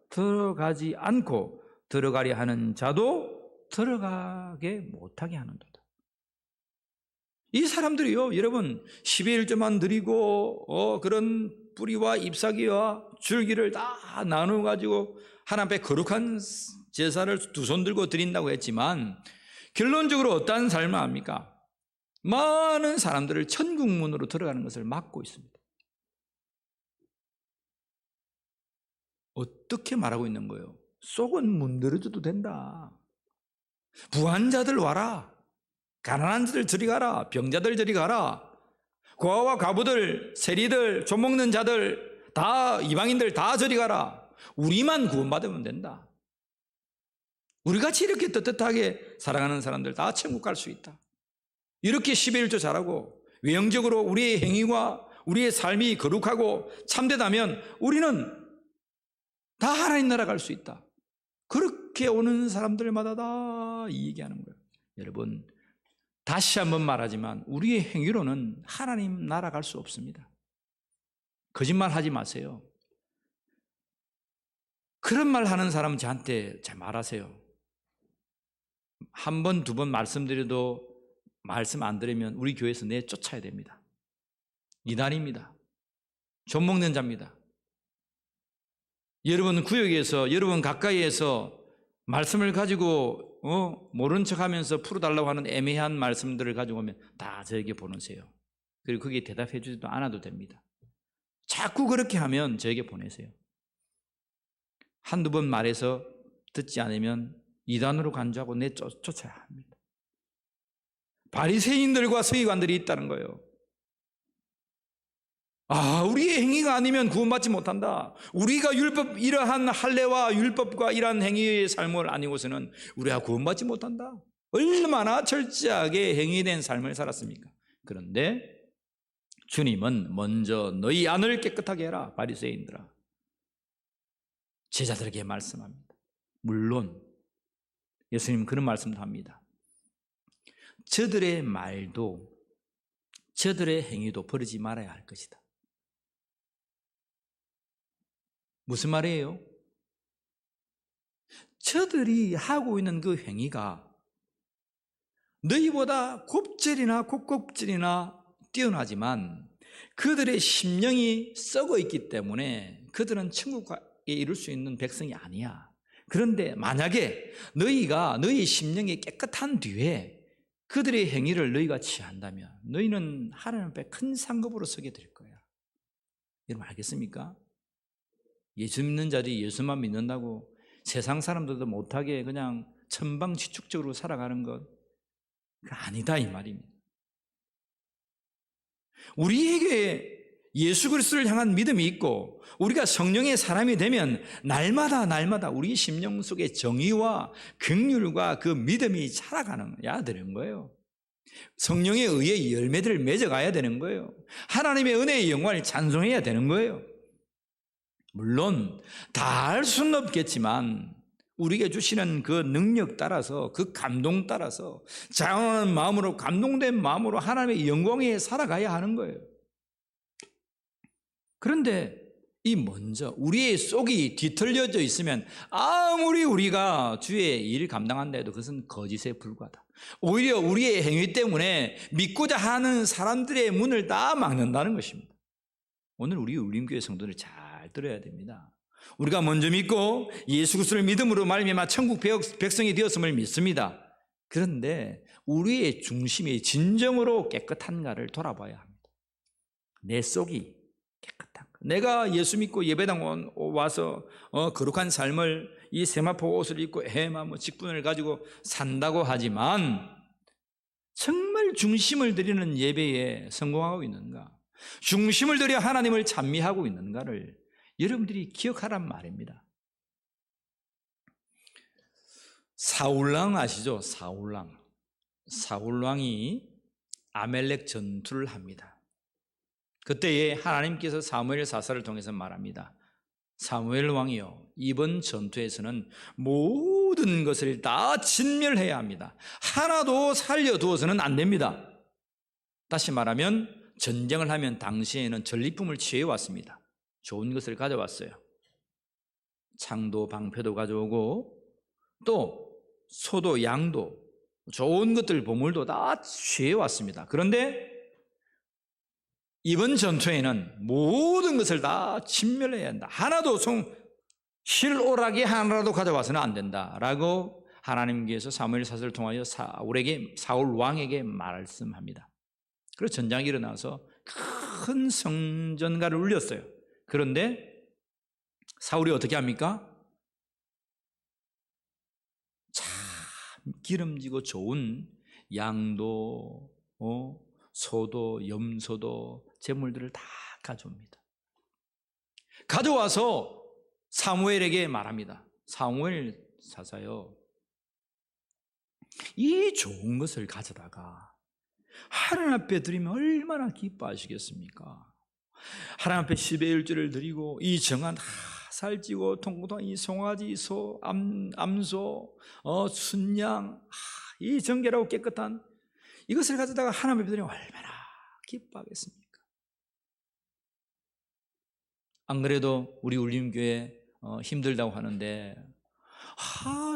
들어가지 않고 들어가려 하는 자도 들어가게 못하게 하는도다. 이 사람들이요, 여러분 10의 1조만 드리고 그런 뿌리와 잎사귀와 줄기를 다 나누어 가지고 하나님 앞에 거룩한 제사를 두 손 들고 드린다고 했지만 결론적으로 어떠한 삶을 합니까? 많은 사람들을 천국 문으로 들어가는 것을 막고 있습니다. 어떻게 말하고 있는 거예요? 속은 문드러져도 된다. 부한 자들 와라. 가난한 자들 저리 가라. 병자들 저리 가라. 고아와 과부들, 세리들, 좀 먹는 자들 다, 이방인들 다 저리 가라. 우리만 구원받으면 된다. 우리같이 이렇게 떳떳하게 살아가는 사람들 다 천국 갈 수 있다. 이렇게 10의 1조 잘하고 외형적으로 우리의 행위와 우리의 삶이 거룩하고 참되다면 우리는 다 하나님 나라 갈 수 있다. 그렇게 오는 사람들마다 다 이 얘기하는 거예요. 여러분, 다시 한번 말하지만 우리의 행위로는 하나님 나라 갈 수 없습니다. 거짓말 하지 마세요. 그런 말 하는 사람은 저한테 잘 말하세요. 한 번, 두 번 말씀드려도 말씀 안 들으면 우리 교회에서 내쫓아야 됩니다. 이단입니다. 좀 먹는 자입니다. 여러분 구역에서, 여러분 가까이에서 말씀을 가지고 모른 척하면서 풀어달라고 하는 애매한 말씀들을 가지고 오면 다 저에게 보내세요. 그리고 거기에 대답해 주지도 않아도 됩니다. 자꾸 그렇게 하면 저에게 보내세요. 한두 번 말해서 듣지 않으면 이단으로 간주하고 내쫓아야 합니다. 바리새인들과 서기관들이 있다는 거예요. 우리의 행위가 아니면 구원받지 못한다. 우리가 이러한 할례와 율법과 이러한 행위의 삶을 아니고서는 우리가 구원받지 못한다. 얼마나 철저하게 행위된 삶을 살았습니까? 그런데 주님은 먼저 너희 안을 깨끗하게 해라, 바리새인들아. 제자들에게 말씀합니다. 물론 예수님은 그런 말씀도 합니다. 저들의 말도 저들의 행위도 버리지 말아야 할 것이다. 무슨 말이에요? 저들이 하고 있는 그 행위가 너희보다 곱절이나 곱곱절이나 뛰어나지만 그들의 심령이 썩어 있기 때문에 그들은 천국에 이룰 수 있는 백성이 아니야. 그런데 만약에 너희가 너희 심령이 깨끗한 뒤에 그들의 행위를 너희가 취한다면 너희는 하나님 앞에 큰 상급으로 서게 될 거야. 여러분 알겠습니까? 예수 믿는 자들이 예수만 믿는다고 세상 사람들도 못하게 그냥 천방지축적으로 살아가는 것 아니다 이 말입니다. 우리에게 예수 그리스도를 향한 믿음이 있고 우리가 성령의 사람이 되면 날마다 우리 심령 속에 정의와 긍휼과 그 믿음이 자라가야 되는 거예요. 성령에 의해 열매들을 맺어가야 되는 거예요. 하나님의 은혜의 영광을 찬송해야 되는 거예요. 물론 다 할 수는 없겠지만 우리에게 주시는 그 능력 따라서 그 감동 따라서 자원하는 마음으로 감동된 마음으로 하나님의 영광에 살아가야 하는 거예요. 그런데 이 먼저 우리의 속이 뒤틀려져 있으면 아무리 우리가 주의 일을 감당한다 해도 그것은 거짓에 불과하다. 오히려 우리의 행위 때문에 믿고자 하는 사람들의 문을 다 막는다는 것입니다. 오늘 우리 울림교회 성도들 잘 들어야 됩니다. 우리가 먼저 믿고 예수 그리스도를 믿음으로 말미암아 천국 백성이 되었음을 믿습니다. 그런데 우리의 중심이 진정으로 깨끗한가를 돌아봐야 합니다. 내 속이 깨끗한 것. 내가 예수 믿고 예배당 와서 거룩한 삶을 이 세마포 옷을 입고 해마 직분을 가지고 산다고 하지만 정말 중심을 들이는 예배에 성공하고 있는가? 중심을 들여 하나님을 찬미하고 있는가를 여러분들이 기억하란 말입니다. 사울왕 아시죠? 사울왕이 아멜렉 전투를 합니다. 그때에 하나님께서 사무엘 사사를 통해서 말합니다. 사무엘 왕이요, 이번 전투에서는 모든 것을 다 진멸해야 합니다. 하나도 살려두어서는 안 됩니다. 다시 말하면 전쟁을 하면 당시에는 전리품을 취해왔습니다. 좋은 것을 가져왔어요. 창도 방패도 가져오고 또 소도 양도 좋은 것들 보물도 다 취해왔습니다. 그런데 이번 전투에는 모든 것을 다 진멸해야 한다. 하나도 실오라기 하나라도 가져와서는 안 된다라고 하나님께서 사무엘 사사를 통하여 사울 왕에게 말씀합니다. 그래서 전쟁이 일어나서 큰 성전가를 울렸어요. 그런데 사울이 어떻게 합니까? 참 기름지고 좋은 양도 소도 염소도 제물들을 다 가져옵니다. 가져와서 사무엘에게 말합니다. 사무엘 사사요, 이 좋은 것을 가져다가 하나님 앞에 드리면 얼마나 기뻐하시겠습니까? 하나님 앞에 10의 1조를 드리고 이 정한 살찌고 통고통 이 송아지 소 암소 순양 이 정결하고 깨끗한 이것을 가져다가 하나님 앞에 드리면 얼마나 기뻐하겠습니까? 안 그래도 우리 울림교회 힘들다고 하는데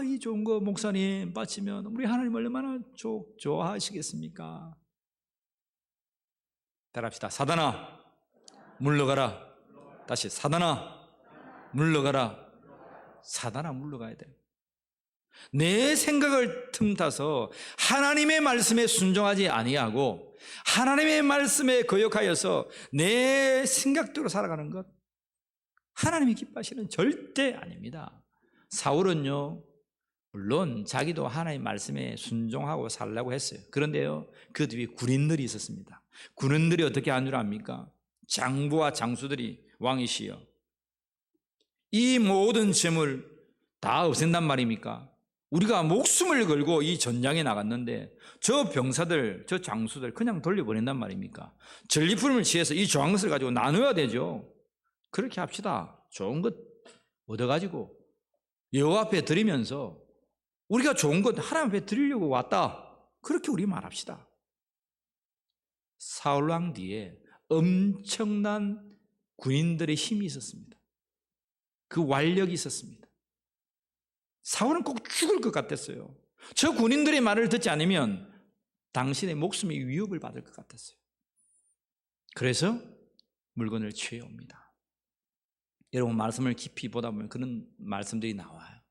이 좋은 거 목사님 바치면 우리 하나님 얼마나 좋아하시겠습니까? 따라합시다. 사단아 물러가라. 다시 사단아 물러가라. 사단아 물러가야 돼요. 내 생각을 틈타서 하나님의 말씀에 순종하지 아니하고 하나님의 말씀에 거역하여서 내 생각대로 살아가는 것 하나님이 기뻐하시는 절대 아닙니다. 사울은요, 물론 자기도 하나님의 말씀에 순종하고 살려고 했어요. 그런데요, 그 뒤에 군인들이 있었습니다. 군인들이 어떻게 한 줄 압니까? 장부와 장수들이 왕이시여 이 모든 재물 다 없앤단 말입니까? 우리가 목숨을 걸고 이 전장에 나갔는데 저 병사들, 저 장수들 그냥 돌려보낸단 말입니까? 전리품을 취해서 이 좋은 것을 가지고 나눠야 되죠. 그렇게 합시다. 좋은 것 얻어가지고 여호와 앞에 드리면서 우리가 좋은 것 하나님 앞에 드리려고 왔다. 그렇게 우리 말합시다. 사울왕 뒤에 엄청난 군인들의 힘이 있었습니다. 그 완력이 있었습니다. 사울은 꼭 죽을 것 같았어요. 저 군인들의 말을 듣지 않으면 당신의 목숨이 위협을 받을 것 같았어요. 그래서 물건을 취해옵니다. 여러분 말씀을 깊이 보다 보면 그런 말씀들이 나와요.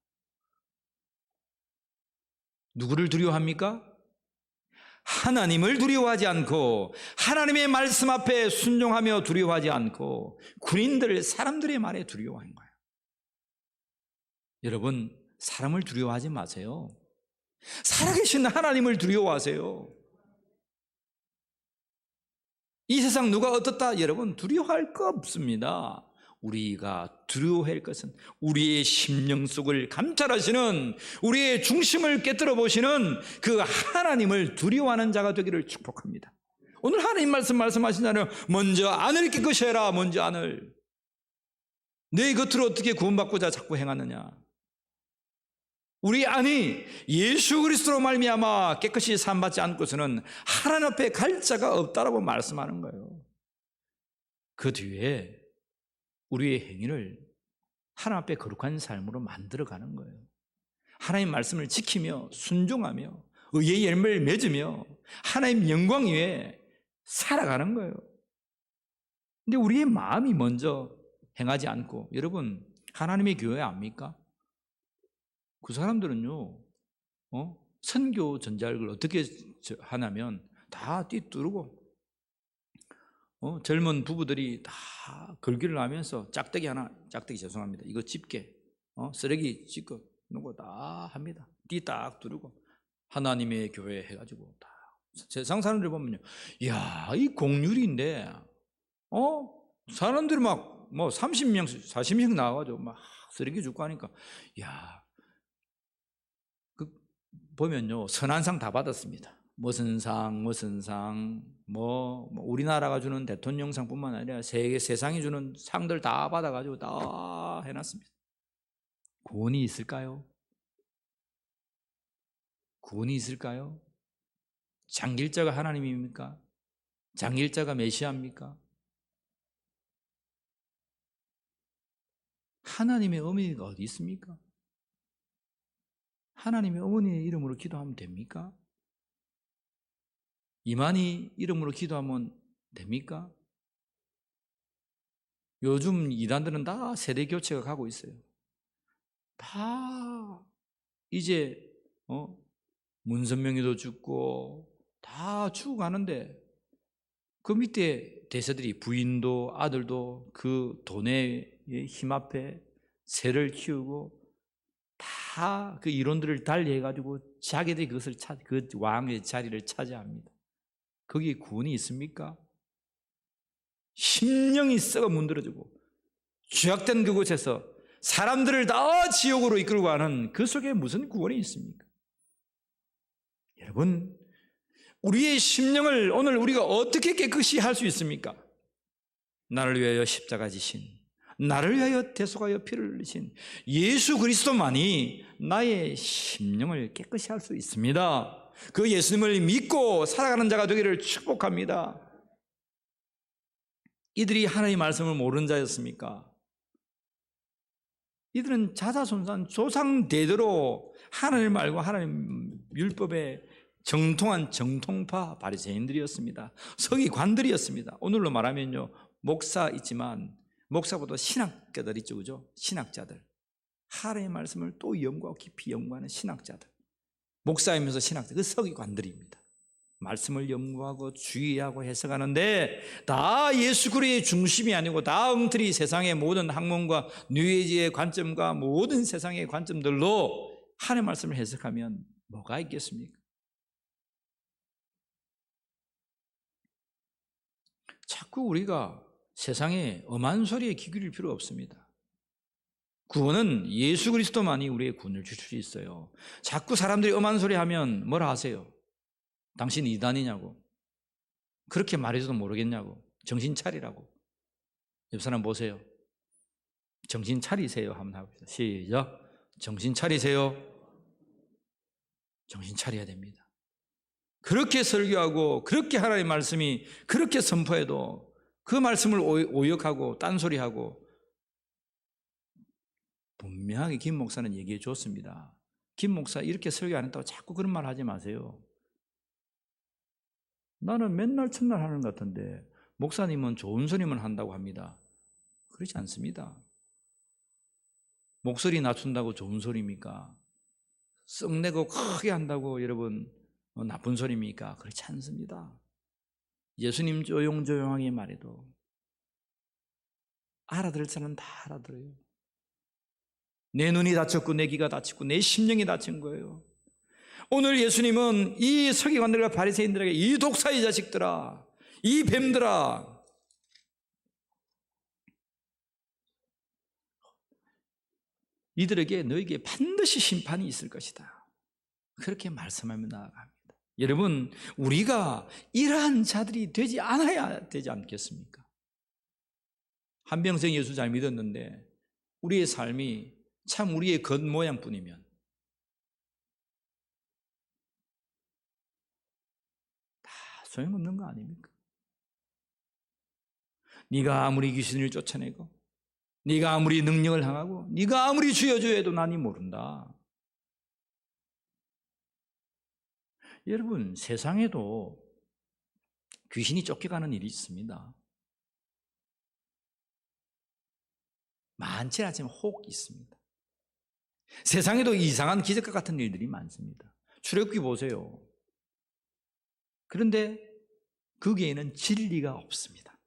누구를 두려워합니까? 하나님을 두려워하지 않고 하나님의 말씀 앞에 순종하며 두려워하지 않고 군인들, 사람들의 말에 두려워하는 거예요. 여러분 사람을 두려워하지 마세요. 살아계신 하나님을 두려워하세요. 이 세상 누가 어떻다 여러분 두려워할 거 없습니다. 우리가 두려워할 것은 우리의 심령 속을 감찰하시는 우리의 중심을 깨뜨려 보시는 그 하나님을 두려워하는 자가 되기를 축복합니다. 오늘 하나님 말씀하시잖아요. 먼저 안을 깨끗이 해라. 먼저 안을. 내 겉으로 어떻게 구원받고자 자꾸 행하느냐. 우리 안이 예수 그리스도로 말미암아 깨끗이 삼받지 않고서는 하나님 앞에 갈 자가 없다라고 말씀하는 거예요. 그 뒤에 우리의 행위를 하나님 앞에 거룩한 삶으로 만들어가는 거예요. 하나님 말씀을 지키며 순종하며 의의 열매를 맺으며 하나님 영광 위에 살아가는 거예요. 근데 우리의 마음이 먼저 행하지 않고 여러분 하나님의 교회 압니까? 그 사람들은요 선교 전자를 어떻게 하냐면 다 띠뚜르고 젊은 부부들이 다 걸기를 하면서 짝대기 죄송합니다. 이거 집게, 쓰레기 짚고 놓고 다 합니다. 띠 딱 두르고 하나님의 교회 해가지고 다 세상 사람들 보면요, 이야 이 공률인데, 사람들이 막 뭐 30명, 40명 나와가지고 막 쓰레기 줍고 하니까, 야, 보면요, 선한상 다 받았습니다. 무슨 상, 뭐 우리나라가 주는 대통령상뿐만 아니라 세상이 주는 상들 다 받아가지고 다 해놨습니다. 구원이 있을까요? 구원이 있을까요? 장길자가 하나님입니까? 장길자가 메시아입니까? 하나님의 어머니가 어디 있습니까? 하나님의 어머니의 이름으로 기도하면 됩니까? 이만희 이름으로 기도하면 됩니까? 요즘 이단들은 다 세대 교체가 가고 있어요. 다 이제 문선명이도 죽고 다 죽어가는데 그 밑에 대세들이 부인도 아들도 그 돈에 힘 앞에 새를 키우고 다 그 이론들을 달리해가지고 자기들이 그것을 그 왕의 자리를 차지합니다. 거기에 구원이 있습니까? 심령이 썩어 문드러지고 죄악된 그곳에서 사람들을 다 지옥으로 이끌고 가는 그 속에 무슨 구원이 있습니까? 여러분, 우리의 심령을 오늘 우리가 어떻게 깨끗이 할 수 있습니까? 나를 위하여 십자가 지신, 나를 위하여 대속하여 피를 흘리신 예수 그리스도만이 나의 심령을 깨끗이 할 수 있습니다. 그 예수님을 믿고 살아가는 자가 되기를 축복합니다. 이들이 하나님의 말씀을 모르는 자였습니까? 이들은 자자손손 조상 대대로 하나님 말고 하나님 율법에 정통한 정통파 바리새인들이었습니다. 서기관들이었습니다. 오늘로 말하면요, 목사 있지만 목사보다 신학자들 있죠, 그죠? 신학자들, 하나님의 말씀을 또 연구하고 깊이 연구하는 신학자들, 목사이면서 신학자, 그 서기관들입니다. 말씀을 연구하고 주의하고 해석하는데 다 예수 그리스도의 중심이 아니고 다 엉터리 세상의 모든 학문과 뉴에이지의 관점과 모든 세상의 관점들로 하나님의 말씀을 해석하면 뭐가 있겠습니까? 자꾸 우리가 세상에 엄한 소리에 귀 기울일 필요 없습니다. 구원은 예수 그리스도만이 우리의 구원을 주실 수 있어요. 자꾸 사람들이 엄한 소리 하면 뭐라 하세요? 당신 이단이냐고, 그렇게 말해줘도 모르겠냐고, 정신 차리라고. 옆 사람 보세요. 정신 차리세요 한번 해봅시다. 시작. 정신 차리세요. 정신 차려야 됩니다. 그렇게 설교하고 그렇게 하나님의 말씀이 그렇게 선포해도 그 말씀을 오역하고 딴소리하고, 분명하게 김 목사는 얘기해 줬습니다. 김 목사 이렇게 설교 안 했다고 자꾸 그런 말 하지 마세요. 나는 맨날 첫날 하는 것 같은데 목사님은 좋은 소리만 한다고 합니다. 그렇지 않습니다. 목소리 낮춘다고 좋은 소리입니까? 썩내고 크게 한다고 여러분 나쁜 소리입니까? 그렇지 않습니다. 예수님 조용조용하게 말해도 알아들을 사람은 다 알아들어요. 내 눈이 다쳤고 내 귀가 다쳤고 내 심령이 다친 거예요. 오늘 예수님은 이 서기관들과 바리새인들에게 이 독사의 자식들아, 이 뱀들아, 이들에게 너에게 반드시 심판이 있을 것이다, 그렇게 말씀하며 나아갑니다. 여러분, 우리가 이러한 자들이 되지 않아야 되지 않겠습니까? 한병생 예수 잘 믿었는데 우리의 삶이 참 우리의 겉모양뿐이면 다 소용없는 거 아닙니까? 네가 아무리 귀신을 쫓아내고 네가 아무리 능력을 행하고 네가 아무리 주여주여 해도 나니 모른다. 여러분, 세상에도 귀신이 쫓겨가는 일이 있습니다. 많지 않지만 혹 있습니다. 세상에도 이상한 기적과 같은 일들이 많습니다. 출애굽기 보세요. 그런데 거기에는 진리가 없습니다.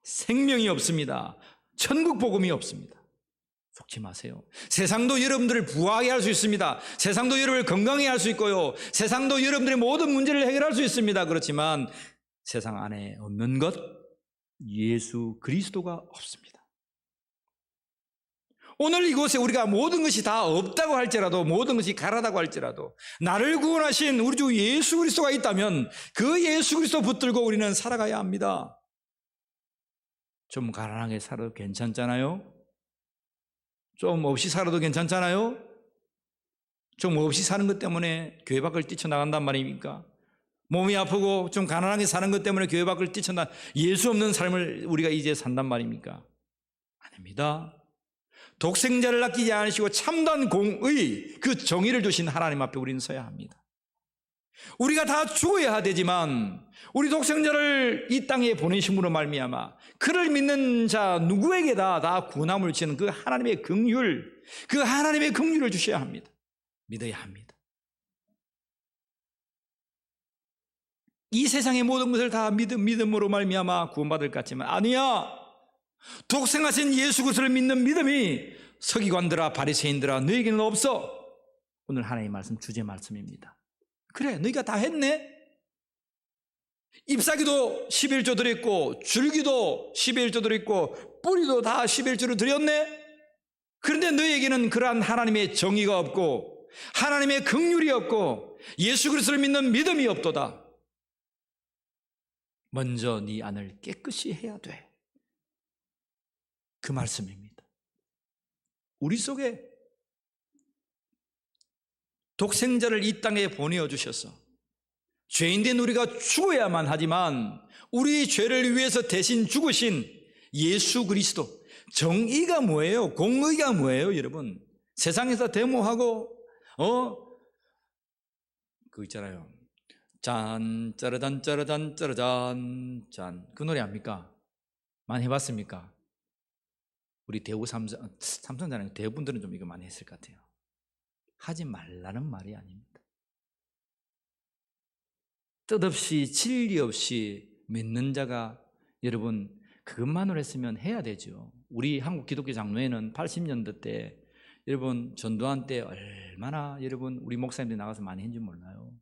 생명이 없습니다. 천국 복음이 없습니다. 속지 마세요. 세상도 여러분들을 부하게 할 수 있습니다. 세상도 여러분을 건강하게 할 수 있고요. 세상도 여러분들의 모든 문제를 해결할 수 있습니다. 그렇지만 세상 안에 없는 것, 예수 그리스도가 없습니다. 오늘 이곳에 우리가 모든 것이 다 없다고 할지라도, 모든 것이 가라다고 할지라도 나를 구원하신 우리 주 예수 그리스도가 있다면 그 예수 그리스도 붙들고 우리는 살아가야 합니다. 좀 가난하게 살아도 괜찮잖아요? 좀 없이 살아도 괜찮잖아요? 좀 없이 사는 것 때문에 교회 밖을 뛰쳐나간단 말입니까? 몸이 아프고 좀 가난하게 사는 것 때문에 교회 밖을 뛰쳐나가 예수 없는 삶을 우리가 이제 산단 말입니까? 아닙니다. 독생자를 아끼지 않으시고 참된 공의, 그 정의를 주신 하나님 앞에 우리는 서야 합니다. 우리가 다 죽어야 되지만 우리 독생자를 이 땅에 보내심으로 말미암아 그를 믿는 자 누구에게다 다 구원함을 주시는 그 하나님의 긍휼, 그 하나님의 긍휼을 주셔야 합니다. 믿어야 합니다. 이 세상의 모든 것을 다 믿음으로 말미암아 구원받을 것 같지만 아니야. 독생하신 예수 그리스도를 믿는 믿음이 서기관들아 바리새인들아 너에게는 없어. 오늘 하나님의 말씀 주제 말씀입니다. 그래 너희가 다 했네. 잎사귀도 11조 드렸고 줄기도 11조 드렸고 뿌리도 다 11조를 드렸네. 그런데 너희에게는 그러한 하나님의 정의가 없고 하나님의 긍휼이 없고 예수 그리스도를 믿는 믿음이 없도다. 먼저 네 안을 깨끗이 해야 돼. 그 말씀입니다. 우리 속에 독생자를 이 땅에 보내어주셔서 죄인된 우리가 죽어야만 하지만 우리 죄를 위해서 대신 죽으신 예수 그리스도, 정의가 뭐예요? 공의가 뭐예요? 여러분 세상에서 데모하고 그거 있잖아요. 짠 짜르단 짜르단 짜르잔 짠, 그 노래 압니까? 많이 해봤습니까? 우리 대우 삼성자는 대부분들은 좀 이거 많이 했을 것 같아요. 하지 말라는 말이 아닙니다. 뜻없이 진리 없이 믿는 자가 여러분 그것만으로 했으면 해야 되죠. 우리 한국 기독교 장로회는 80년대 때 여러분 전도한 때 얼마나 여러분 우리 목사님들이 나가서 많이 했는지 몰라요.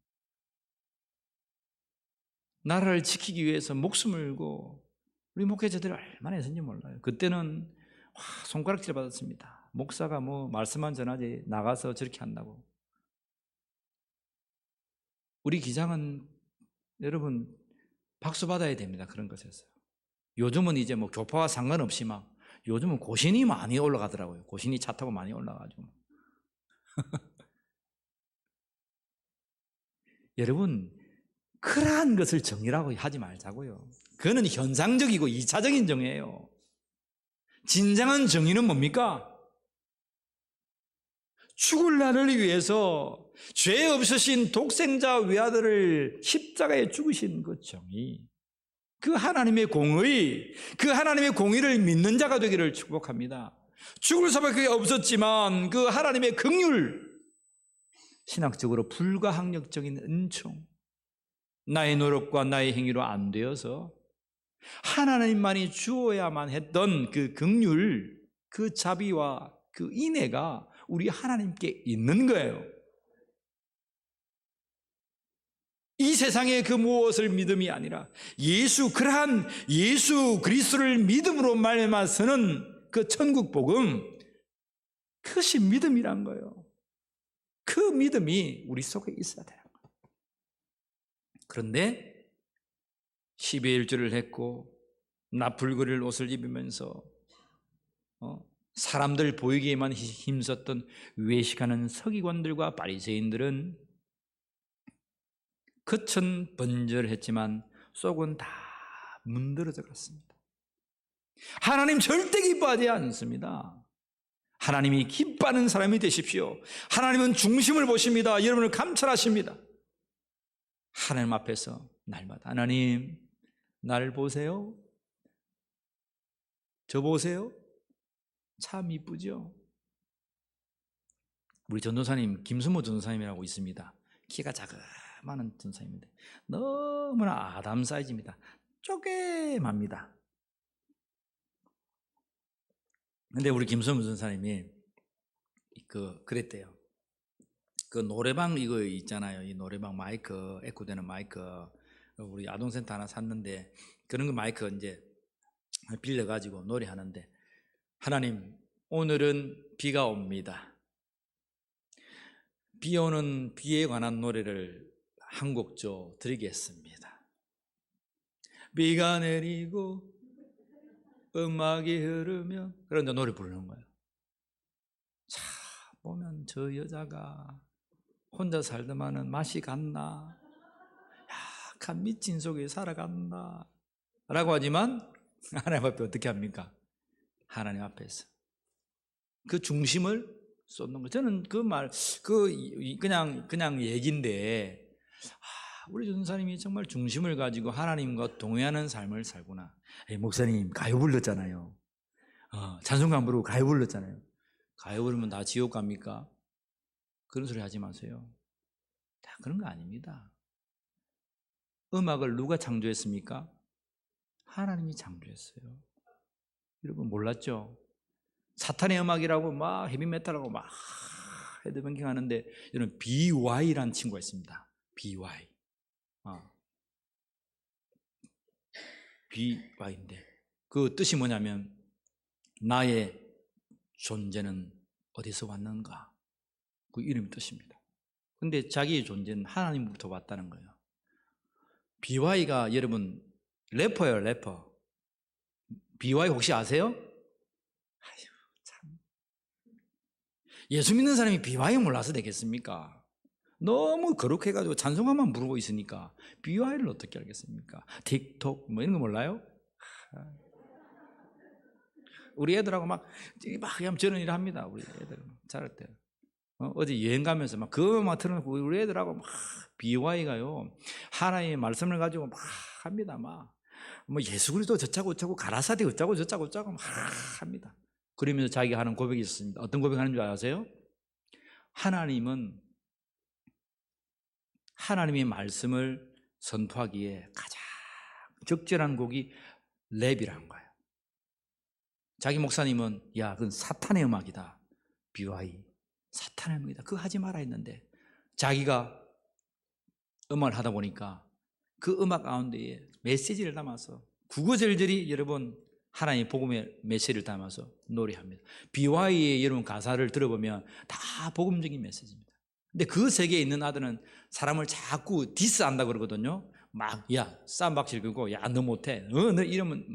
나라를 지키기 위해서 목숨을 걸고 우리 목회자들이 얼마나 했는지 몰라요. 그때는 손가락질 받았습니다. 목사가 뭐 말씀만 전하지 나가서 저렇게 한다고. 우리 기장은 여러분 박수 받아야 됩니다. 그런 것에서. 요즘은 이제 뭐 교파와 상관없이 막 요즘은 고신이 많이 올라가더라고요. 고신이 차 타고 많이 올라가지고. 여러분 그러한 것을 정의라고 하지 말자고요. 그거는 현상적이고 2차적인 정의예요. 진정한 정의는 뭡니까? 죽을 나를 위해서 죄 없으신 독생자 외아들을 십자가에 죽으신 그 정의, 그 하나님의 공의, 그 하나님의 공의를 믿는 자가 되기를 축복합니다. 죽을 수밖에 없었지만 그 하나님의 긍휼, 신학적으로 불가항력적인 은총, 나의 노력과 나의 행위로 안 되어서 하나님만이 주어야만 했던 그 긍휼, 그 자비와 그 인애가 우리 하나님께 있는 거예요. 이 세상의 그 무엇을 믿음이 아니라 그러한 예수 그리스도를 믿음으로 말미암아서는 그 천국 복음, 그것이 믿음이란 거예요. 그 믿음이 우리 속에 있어야 돼요. 그런데 12일주를 했고 나풀거릴 옷을 입으면서 사람들 보이기에만 힘썼던 외식하는 서기관들과 바리새인들은 겉은 번절했지만 속은 다 문드러져 갔습니다. 하나님 절대 기뻐하지 않습니다. 하나님이 기뻐하는 사람이 되십시오. 하나님은 중심을 보십니다. 여러분을 감찰하십니다. 하나님 앞에서 날마다 하나님 나를 보세요. 저 보세요. 참 이쁘죠? 우리 전도사님 김수모 전도사님이라고 있습니다. 키가 자그마한 전도사님인데 너무나 아담 사이즈입니다. 쪼개맙니다. 근데 우리 김수모 전도사님이 그랬대요. 그 노래방 이거 있잖아요. 이 노래방 마이크, 에코되는 마이크, 우리 아동센터 하나 샀는데 그런 거 마이크 이제 빌려가지고 노래하는데, 하나님, 오늘은 비가 옵니다. 비 오는 비에 관한 노래를 한 곡 좀 드리겠습니다. 비가 내리고 음악이 흐르면, 그런데 노래 부르는 거예요. 자, 보면 저 여자가 혼자 살더만은 맛이 갔나, 약간 미친 속에 살아간다 라고 하지만, 하나님 앞에 어떻게 합니까? 하나님 앞에서 그 중심을 쏟는 거. 저는 그 말, 그냥 얘기인데, 우리 전사님이 정말 중심을 가지고 하나님과 동행하는 삶을 살구나. 목사님, 가요 불렀잖아요. 찬송가 부르고 가요 불렀잖아요. 가요 부르면 다 지옥 갑니까? 그런 소리 하지 마세요. 다 그런 거 아닙니다. 음악을 누가 창조했습니까? 하나님이 창조했어요. 여러분 몰랐죠? 사탄의 음악이라고 막 헤비메탈하고 막 헤드뱅킹 하는데, 여러분 BY라는 친구가 있습니다. BY. BY인데 그 뜻이 뭐냐면, 나의 존재는 어디서 왔는가, 그 이름의 뜻입니다. 근데 자기의 존재는 하나님으로부터 왔다는 거예요. BY가 여러분 래퍼예요, 래퍼. BY 혹시 아세요? 참. 예수 믿는 사람이 BY 몰라서 되겠습니까? 너무 거룩해가지고 찬송가만 부르고 있으니까 BY를 어떻게 알겠습니까? 틱톡 뭐 이런 거 몰라요? 우리 애들하고 막 저런 일 합니다. 우리 애들 자랄 때. 어제 여행 가면서 막 그거 막 틀어놓고 우리 애들하고 막 BY가요, 하나님의 말씀을 가지고 막 합니다. 막 뭐 예수 그리스도 저짜고 저짜고 가라사대 어쩌고 저쩌고 저쩌고 막 합니다. 그러면서 자기가 하는 고백이 있었습니다. 어떤 고백하는 줄 아세요? 하나님은 하나님의 말씀을 선포하기에 가장 적절한 곡이 랩이라는 거예요. 자기 목사님은 야, 그건 사탄의 음악이다. BY 사탄의 음악이다. 그거 하지 마라 했는데, 자기가 음악을 하다 보니까 그 음악 가운데에 메시지를 담아서 구구절절히 여러분 하나님의 복음의 메시지를 담아서 노래합니다. BY의 여러분 가사를 들어보면 다 복음적인 메시지입니다. 근데 그 세계에 있는 아들은 사람을 자꾸 디스한다 그러거든요. 막, 야, 쌈박질 긁고, 야, 너 못해. 너 이러면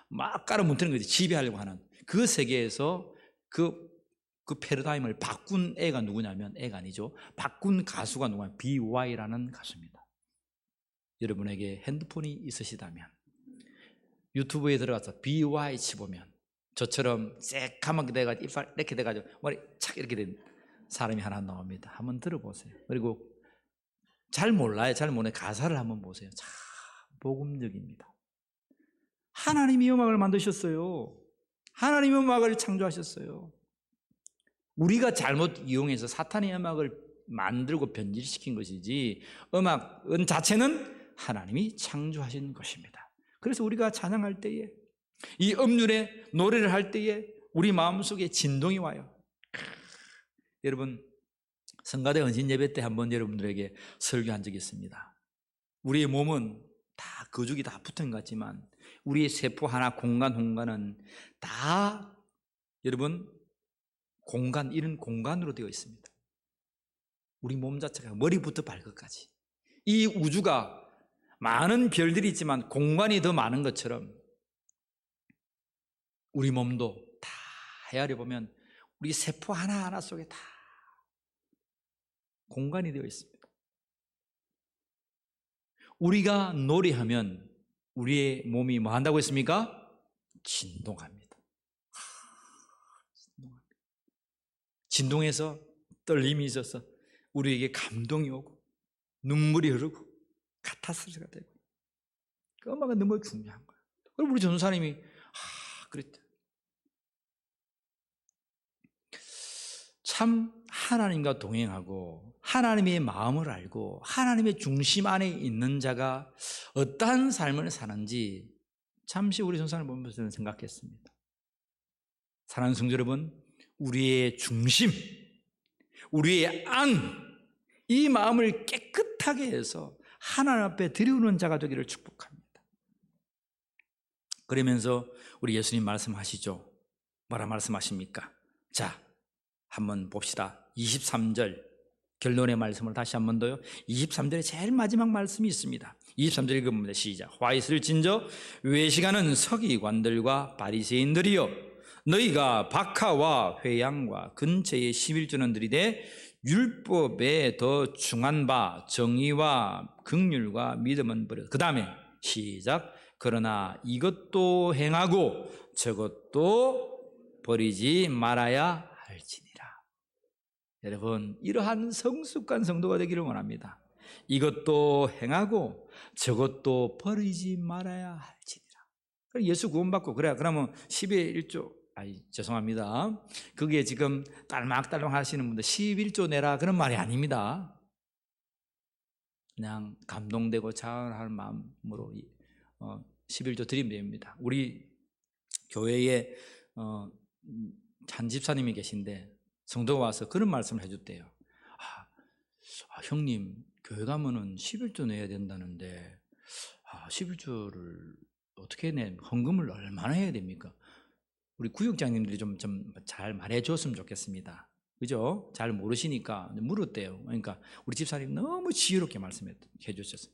막 깔아뭉트는 거지. 지배하려고 하는. 그 세계에서 그 패러다임을 바꾼 애가 누구냐면, 애가 아니죠. 바꾼 가수가 누구냐면, BY라는 가수입니다. 여러분에게 핸드폰이 있으시다면, 유튜브에 들어가서 BY 치보면, 저처럼 새까맣게 돼가지고, 이빨 이렇게 돼가지고, 머리 착 이렇게 된 사람이 하나 나옵니다. 한번 들어보세요. 그리고 잘 몰라요. 잘 모르는 가사를 한번 보세요. 참 복음적입니다. 하나님이 음악을 만드셨어요. 하나님이 음악을 창조하셨어요. 우리가 잘못 이용해서 사탄의 음악을 만들고 변질시킨 것이지, 음악은 자체는 하나님이 창조하신 것입니다. 그래서 우리가 찬양할 때에, 이 음률의 노래를 할 때에 우리 마음속에 진동이 와요. 여러분, 성가대 헌신 예배 때 한번 여러분들에게 설교한 적이 있습니다. 우리의 몸은 다 거죽이 다 붙은 것 같지만, 우리의 세포 하나, 공간은 다 여러분 이런 공간으로 되어 있습니다. 우리 몸 자체가 머리부터 발끝까지. 이 우주가 많은 별들이 있지만 공간이 더 많은 것처럼, 우리 몸도 다 헤아려 보면 우리 세포 하나하나 속에 다 공간이 되어 있습니다. 우리가 노래하면 우리의 몸이 뭐 한다고 했습니까? 진동합니다. 진동해서 떨림이 있어서 우리에게 감동이 오고 눈물이 흐르고 카타르시스가 되고, 그 음악은 너무 중요한 거예요. 그럼 우리 전도사님이 그랬다. 참 하나님과 동행하고 하나님의 마음을 알고 하나님의 중심 안에 있는 자가 어떠한 삶을 사는지 잠시 우리 전도사님을 보면서 저는 생각했습니다. 사랑하는 성도 여러분, 우리의 중심, 우리의 안, 이 마음을 깨끗하게 해서 하나님 앞에 드리우는 자가 되기를 축복합니다. 그러면서 우리 예수님 말씀하시죠. 뭐라 말씀하십니까? 자, 한번 봅시다. 23절 결론의 말씀을 다시 한 번 더요. 23절에 제일 마지막 말씀이 있습니다. 23절 읽어봅니다. 시작. 화 있을진저 외식하는 서기관들과 바리새인들이여, 너희가 박하와 회양과 근처에 11조는 들이되 율법에 더 중한 바 정의와 긍휼과 믿음은 버려. 그 다음에 시작. 그러나 이것도 행하고 저것도 버리지 말아야 할지니라. 여러분, 이러한 성숙한 성도가 되기를 원합니다. 이것도 행하고 저것도 버리지 말아야 할지니라. 예수 구원받고 그래, 그러면 11조, 죄송합니다. 그게 지금 딸막딸막 하시는 분들 11조 내라 그런 말이 아닙니다. 그냥 감동되고 자원하는 마음으로 11조 드리면 됩니다. 우리 교회에 한 집사님이 계신데 성도가 와서 그런 말씀을 해줬대요. 형님, 교회 가면은 11조 내야 된다는데 11조를 어떻게 헌금을 얼마나 해야 됩니까? 우리 구역장님들이 좀 잘 말해 줬으면 좋겠습니다. 그죠? 잘 모르시니까 물었대요. 그러니까 우리 집사님 너무 지혜롭게 말씀해 주셨어요.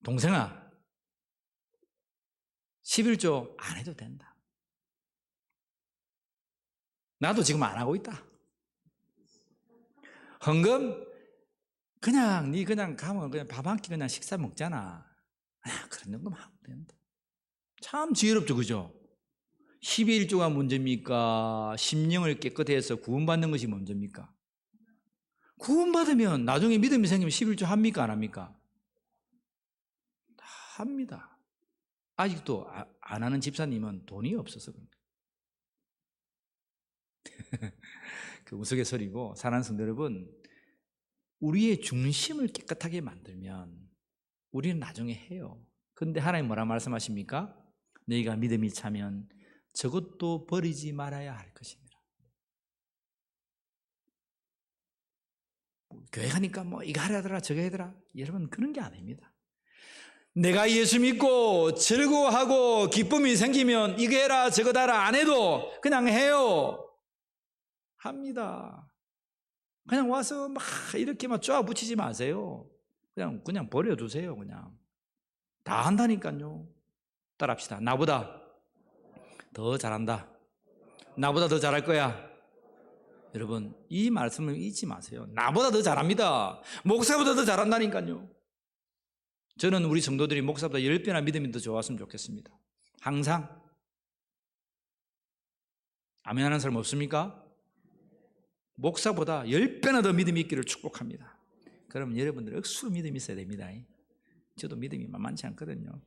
동생아, 11조 안 해도 된다. 나도 지금 안 하고 있다. 헌금 그냥 네 그냥 가면 그냥 밥 한 끼 그냥 식사 먹잖아. 그런 정도만 하면 된다. 참 지혜롭죠, 그죠? 11조가 문제입니까? 심령을 깨끗해 해서 구원받는 것이 문제입니까? 구원받으면 나중에 믿음이 생기면 11조 합니까? 안 합니까? 다 합니다. 아직도 안 하는 집사님은 돈이 없어서 그런다. 그 우스갯소리고, 사랑하는 성도 여러분, 우리의 중심을 깨끗하게 만들면 우리는 나중에 해요. 그런데 하나님 뭐라 말씀하십니까? 너희가 믿음이 차면 저것도 버리지 말아야 할 것입니다. 교회 가니까 이거 하라더라 저거 하더라, 여러분 그런 게 아닙니다. 내가 예수 믿고 즐거워하고 기쁨이 생기면 이거 해라 저거 하라 안 해도 그냥 해요. 합니다. 그냥 와서 막 이렇게 막 쪼아 붙이지 마세요. 그냥 버려두세요. 그냥 다 한다니까요. 따라합시다. 나보다 더 잘한다. 나보다 더 잘할 거야. 여러분, 이 말씀을 잊지 마세요. 나보다 더 잘합니다. 목사보다 더 잘한다니까요. 저는 우리 성도들이 목사보다 10배나 믿음이 더 좋았으면 좋겠습니다. 항상. 아멘 하는 사람 없습니까? 목사보다 10배나 더 믿음이 있기를 축복합니다. 그러면 여러분들 억수로 믿음이 있어야 됩니다. 저도 믿음이 만만치 않거든요.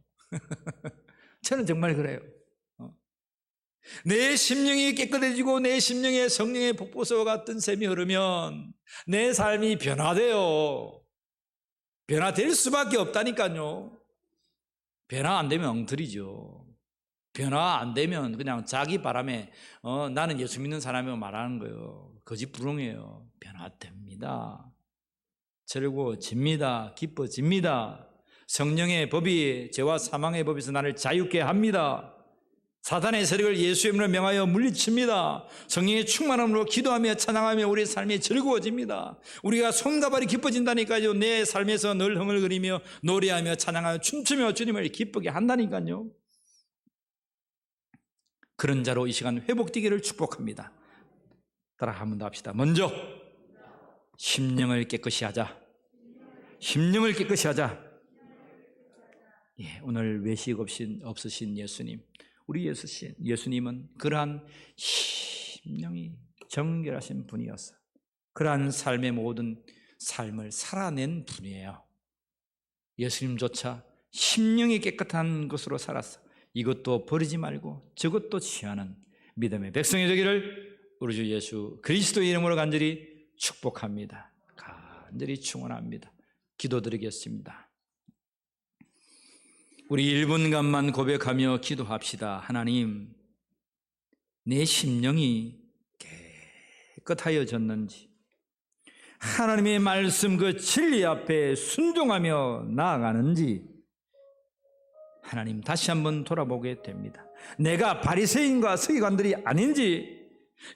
저는 정말 그래요. 내 심령이 깨끗해지고 내 심령에 성령의 폭포수와 같은 샘이 흐르면 내 삶이 변화돼요. 변화될 수밖에 없다니까요. 변화 안 되면 엉터리죠. 변화 안 되면 그냥 자기 바람에 나는 예수 믿는 사람이라고 말하는 거예요. 거짓부렁이에요. 변화됩니다. 즐거워집니다. 기뻐집니다. 성령의 법이 죄와 사망의 법에서 나를 자유케 합니다. 사탄의 세력을 예수의 이름으로 명하여 물리칩니다. 성령의 충만함으로 기도하며 찬양하며 우리의 삶이 즐거워집니다. 우리가 손과 발이 기뻐진다니까요. 내 삶에서 늘 흥얼거리며 노래하며 찬양하며 춤추며 주님을 기쁘게 한다니까요. 그런 자로 이 시간 회복되기를 축복합니다. 따라 한 번 더 합시다. 먼저 심령을 깨끗이 하자. 심령을 깨끗이 하자. 오늘 외식 없으신 예수님, 우리 예수님은 그러한 심령이 정결하신 분이었어. 그러한 삶의 모든 삶을 살아낸 분이에요. 예수님조차 심령이 깨끗한 것으로 살았어. 이것도 버리지 말고 저것도 취하는 믿음의 백성이 되기를 우리 주 예수 그리스도의 이름으로 간절히 축복합니다. 간절히 축원합니다. 기도드리겠습니다. 우리 1분간만 고백하며 기도합시다. 하나님, 내 심령이 깨끗하여졌는지, 하나님의 말씀 그 진리 앞에 순종하며 나아가는지, 하나님 다시 한번 돌아보게 됩니다. 내가 바리새인과 서기관들이 아닌지,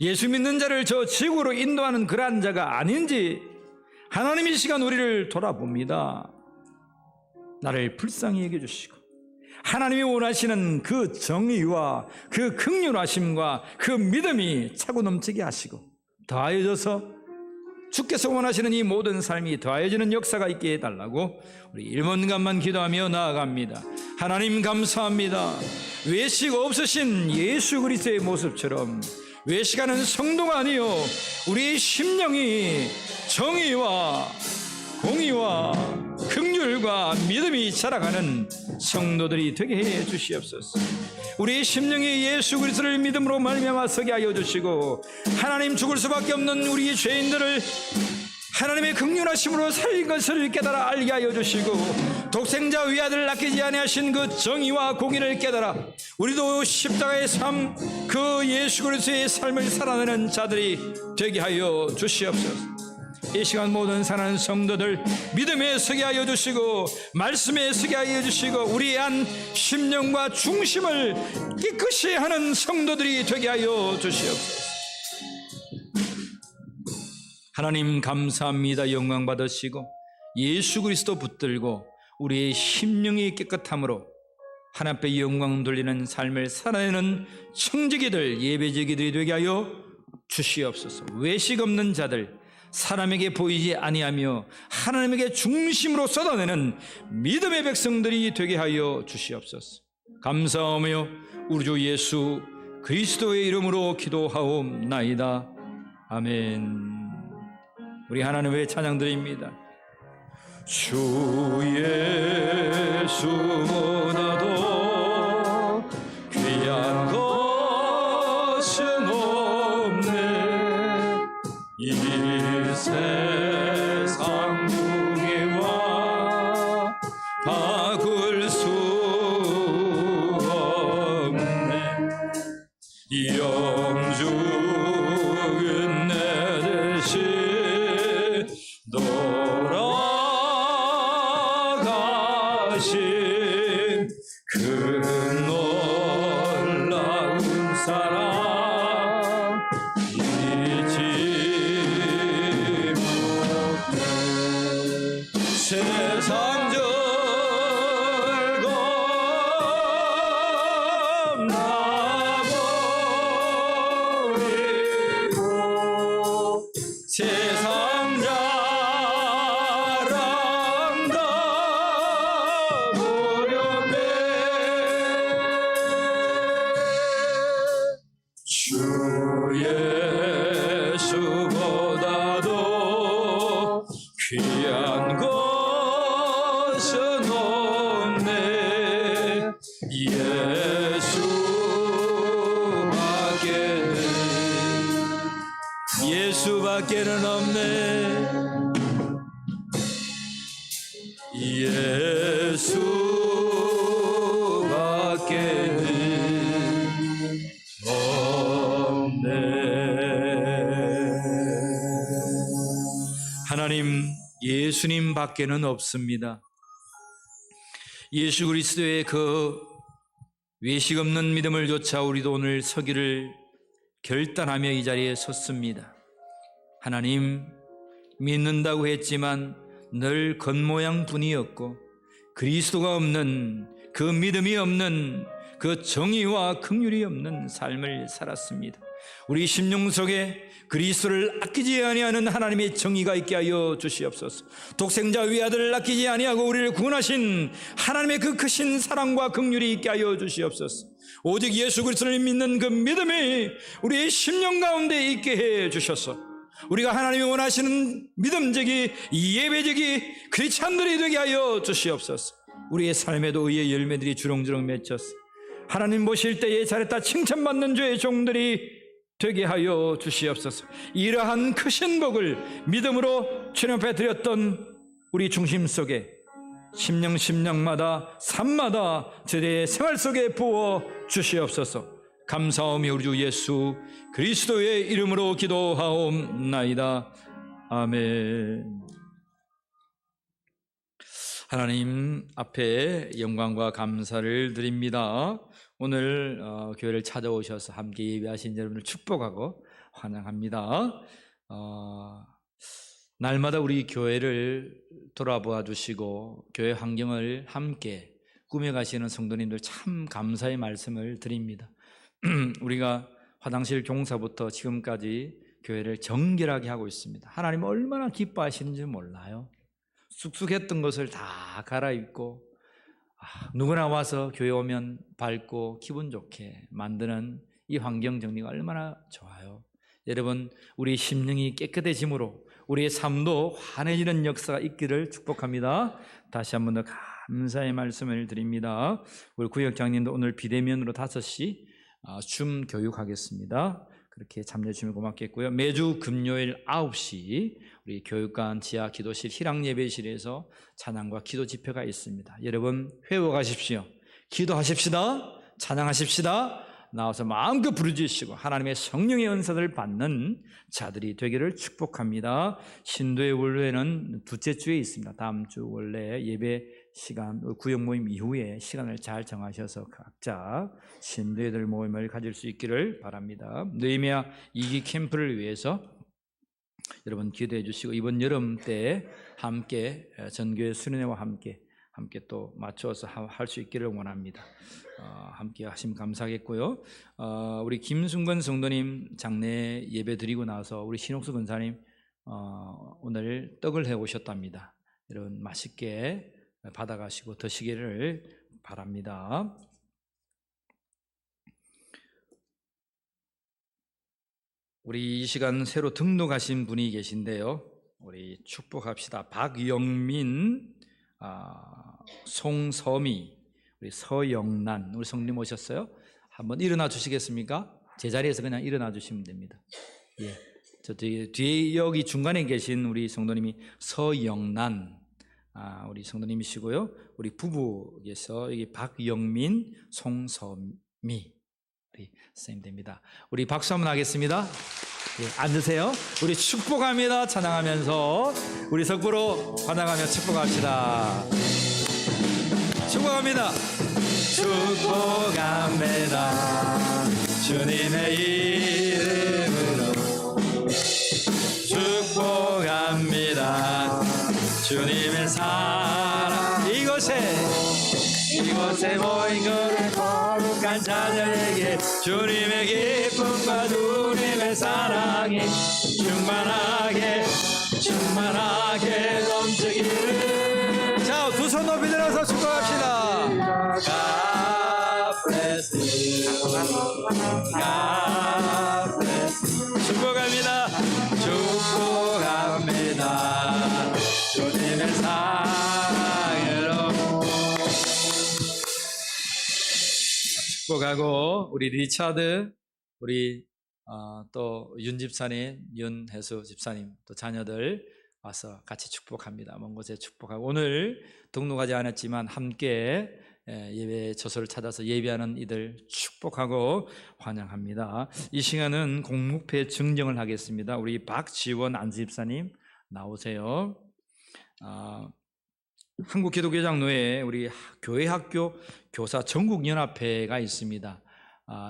예수 믿는 자를 저 지옥으로 인도하는 그러한 자가 아닌지 하나님 이 시간 우리를 돌아봅니다. 나를 불쌍히 여겨주시고 하나님이 원하시는 그 정의와 그 긍휼하심과 그 믿음이 차고 넘치게 하시고 더하여져서 주께서 원하시는 이 모든 삶이 더하여지는 역사가 있게 해달라고 우리 1분간만 기도하며 나아갑니다. 하나님 감사합니다. 외식 없으신 예수 그리스도의 모습처럼 외식하는 성도가 아니요 우리의 심령이 정의와 공의와 긍휼과 믿음이 자라가는 성도들이 되게 해 주시옵소서. 우리의 심령이 예수 그리스도를 믿음으로 말미암아 서게 하여 주시고 하나님 죽을 수밖에 없는 우리의 죄인들을 하나님의 긍휼하심으로 살린 것을 깨달아 알게 하여 주시고 독생자 위아들을 아끼지 아니하신 그 정의와 공의를 깨달아 우리도 십자가의 삶, 그 예수 그리스도의 삶을 살아내는 자들이 되게 하여 주시옵소서. 이 시간 모든 사랑하는 성도들 믿음에 서게 하여 주시고 말씀에 서게 하여 주시고 우리의 한 심령과 중심을 깨끗이 하는 성도들이 되게 하여 주시옵소서. 하나님 감사합니다. 영광 받으시고 예수 그리스도 붙들고 우리의 심령이 깨끗함으로 하나님 앞에 영광 돌리는 삶을 살아내는 청지기들, 예배지기들이 되게 하여 주시옵소서. 외식 없는 자들, 사람에게 보이지 아니하며 하나님에게 중심으로 쏟아내는 믿음의 백성들이 되게 하여 주시옵소서. 감사하며 우리 주 예수 그리스도의 이름으로 기도하옵나이다. 아멘. 우리 하나님의 찬양 드립니다. 주 예수보다도 귀한 것은 없네. 이 세상 무게와 바꿀 수 없네. 영죽은 내 대신 돌아가신 그 놀라운 사랑 잊지 못해. 세상 즐거움 다 버리고 세상 자랑 다 버렸네. 주 예수보다도 귀한 것은 없네. 예수밖에는 없네. 예수밖에는 없네. 하나님, 예수님 밖에는 없습니다. 예수 그리스도의 그 외식 없는 믿음을 좇아 우리도 오늘 서기를 결단하며 이 자리에 섰습니다. 하나님, 믿는다고 했지만 늘 겉모양 뿐이었고 그리스도가 없는, 그 믿음이 없는, 그 정의와 긍휼이 없는 삶을 살았습니다. 우리 심령 속에 그리스도를 아끼지 아니하는 하나님의 정의가 있게 하여 주시옵소서. 독생자 위아들을 아끼지 아니하고 우리를 구원하신 하나님의 그 크신 사랑과 긍휼이 있게 하여 주시옵소서. 오직 예수 그리스도를 믿는 그 믿음이 우리의 심령 가운데 있게 해 주셔서 우리가 하나님이 원하시는 믿음적이, 예배적이 크리스찬들이 되게 하여 주시옵소서. 우리의 삶에도 의의 열매들이 주렁주렁 맺혀서 하나님 보실 때에 잘했다 칭찬받는 주의 종들이 되게 하여 주시옵소서. 이러한 크신 복을 믿음으로 주님 앞에 드렸던 우리 중심 속에 심령마다 삶마다 제대의 생활 속에 부어 주시옵소서. 감사하며 우리 주 예수 그리스도의 이름으로 기도하옵나이다. 아멘. 하나님 앞에 영광과 감사를 드립니다. 오늘 교회를 찾아오셔서 함께 예배하신 여러분을 축복하고 환영합니다. 날마다 우리 교회를 돌아보아 주시고 교회 환경을 함께 꾸며가시는 성도님들 참 감사의 말씀을 드립니다. 우리가 화장실 공사부터 지금까지 교회를 정결하게 하고 있습니다. 하나님 얼마나 기뻐하시는지 몰라요. 쑥쑥했던 것을 다 갈아입고 누구나 와서 교회 오면 밝고 기분 좋게 만드는 이 환경 정리가 얼마나 좋아요. 여러분, 우리 심령이 깨끗해짐으로 우리의 삶도 환해지는 역사가 있기를 축복합니다. 다시 한 번 더 감사의 말씀을 드립니다. 우리 구역장님도 오늘 비대면으로 5시 줌 교육하겠습니다. 그렇게 참여해 주시면 고맙겠고요. 매주 금요일 9시 우리 교육관 지하 기도실 희랑 예배실에서 찬양과 기도 집회가 있습니다. 여러분 회복하십시오. 기도하십시다. 찬양하십시다. 나와서 마음껏 부르짖으시고 하나님의 성령의 은사를 받는 자들이 되기를 축복합니다. 신도의 원래는 둘째 주에 있습니다. 다음 주 원래 예배 시간, 구역 모임 이후에 시간을 잘 정하셔서 각자 신도애들 모임을 가질 수 있기를 바랍니다. 느헤미야 2기 캠프를 위해서 여러분 기도해 주시고 이번 여름 때 함께 전교회 수련회와 함께 또 맞추어서 할 수 있기를 원합니다. 함께 하시면 감사하겠고요. 우리 김순건 성도님 장례 예배 드리고 나서 우리 신옥수 권사님 오늘 떡을 해 오셨답니다. 여러분 맛있게 받아가시고 드시기를 바랍니다. 우리 이 시간 새로 등록하신 분이 계신데요. 우리 축복합시다. 박영민, 송서미, 우리 서영란, 우리 성님 오셨어요? 한번 일어나 주시겠습니까? 제자리에서 그냥 일어나 주시면 됩니다. 예, 저 뒤에 여기 중간에 계신 우리 성도님이 서영란, 우리 성도님이시고요. 우리 부부께서 여기 박영민, 송서미 우리 선생님입니다. 우리 박수 한번 하겠습니다. 예, 앉으세요. 우리 축복합니다. 찬양하면서 우리 석부로 환영하며 축복합시다. 축복합니다. 축복합니다. 주님의 이름으로 축복합니다. 주님의 사랑 이곳에 모인 그를 거룩한 자녀에게 주님의 기쁨과 주님의 사랑이 충만하게 넘치기를. 자, 두 손 높이 들어서 축복합시다. God bless you. God bless you. 축복합니다. 주님의 사랑으로 축복하고 우리 리차드, 우리 또 윤 집사님, 윤혜수 집사님, 또 자녀들 와서 같이 축복합니다. 먼 곳에 축복하고 오늘 등록하지 않았지만 함께 예배 처소를 찾아서 예배하는 이들 축복하고 환영합니다. 이 시간은 공묵회 증정을 하겠습니다. 우리 박지원 안집사님 나오세요. 한국기독교장로회 우리 교회학교 교사 전국연합회가 있습니다.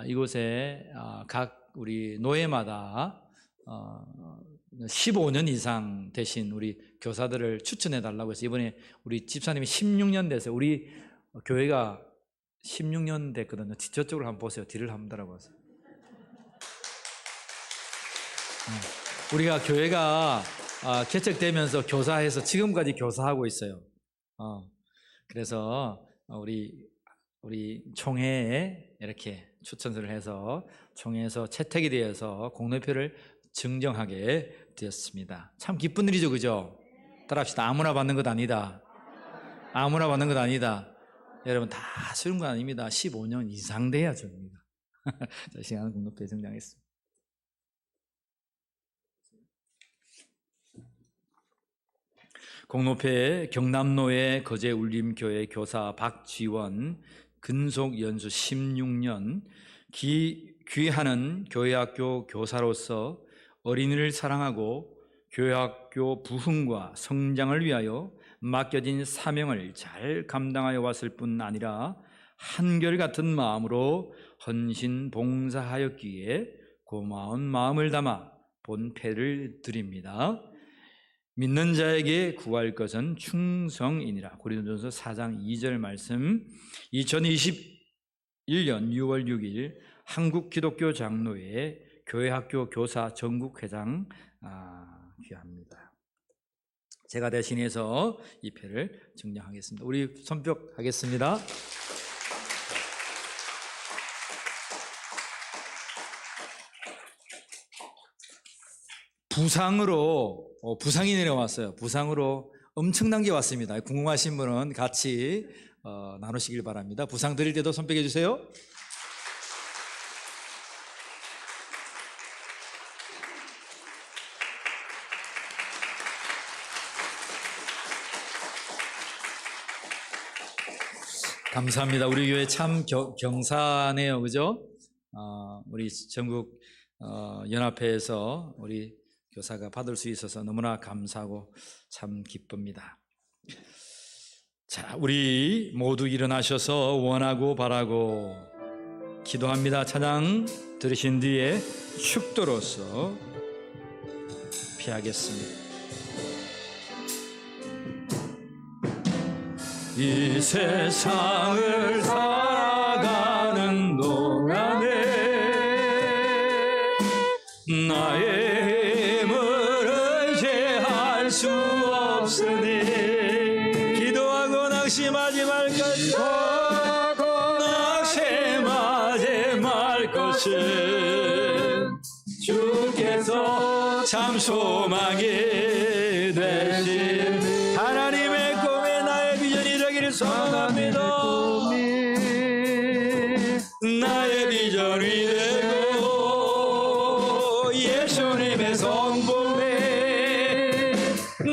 이곳에 각 우리 노회마다 15년 이상 되신 우리 교사들을 추천해 달라고 해서 이번에 우리 집사님이 16년 돼서 우리 교회가 16년 됐거든요. 저쪽으로 한번 보세요. 뒤를 한번 돌아보세요. 우리가 교회가 개척되면서 교사해서 지금까지 교사하고 있어요. 그래서 우리 총회에 이렇게 추천서를 해서 총회에서 채택이 되어서 공로표를 증정하게 되었습니다. 참 기쁜 일이죠, 그죠? 따라합시다. 아무나 받는 것 아니다. 아무나 받는 것 아니다. 여러분 다 쉬운 건 아닙니다. 15년 이상 돼야 줍니다. 자, 시간 공로표에 증정했습니다. 공로표에 경남노회 거제울림교회 교사 박지원 근속 연수 16년 귀하는 교회학교 교사로서 어린이를 사랑하고 교회학교 부흥과 성장을 위하여 맡겨진 사명을 잘 감당하여 왔을 뿐 아니라 한결같은 마음으로 헌신 봉사하였기에 고마운 마음을 담아 본패를 드립니다. 믿는 자에게 구할 것은 충성이니라. 고린도전서 4장 2절 말씀. 2021년 6월 6일 한국 기독교 장로회 교회학교 교사 전국회장 귀합니다. 제가 대신해서 이 패를 증정하겠습니다. 우리 손뼉하겠습니다. 부상이 내려왔어요. 부상으로 엄청난 게 왔습니다. 궁금하신 분은 같이 나누시길 바랍니다. 부상 드릴 때도 손뼉해 주세요. 감사합니다. 우리 교회 참 경사네요, 그죠? 우리 전국 연합회에서 우리 교사가 받을 수 있어서 너무나 감사하고 참 기쁩니다. 자, 우리 모두 일어나셔서 원하고 바라고 기도합니다. 찬양 들으신 뒤에 축도로서 피하겠습니다. 이 세상을 살아가는 동안에 나의 힘을 의지할 수 없으니 기도하고 낙심하지 말 것이다. 낙심하지 말 것은 주께서 참 소망이 되신 하나님의 꿈에 나의 비전이 되기를 소원합니다. 나의 비전이 되고 예수님의 성품에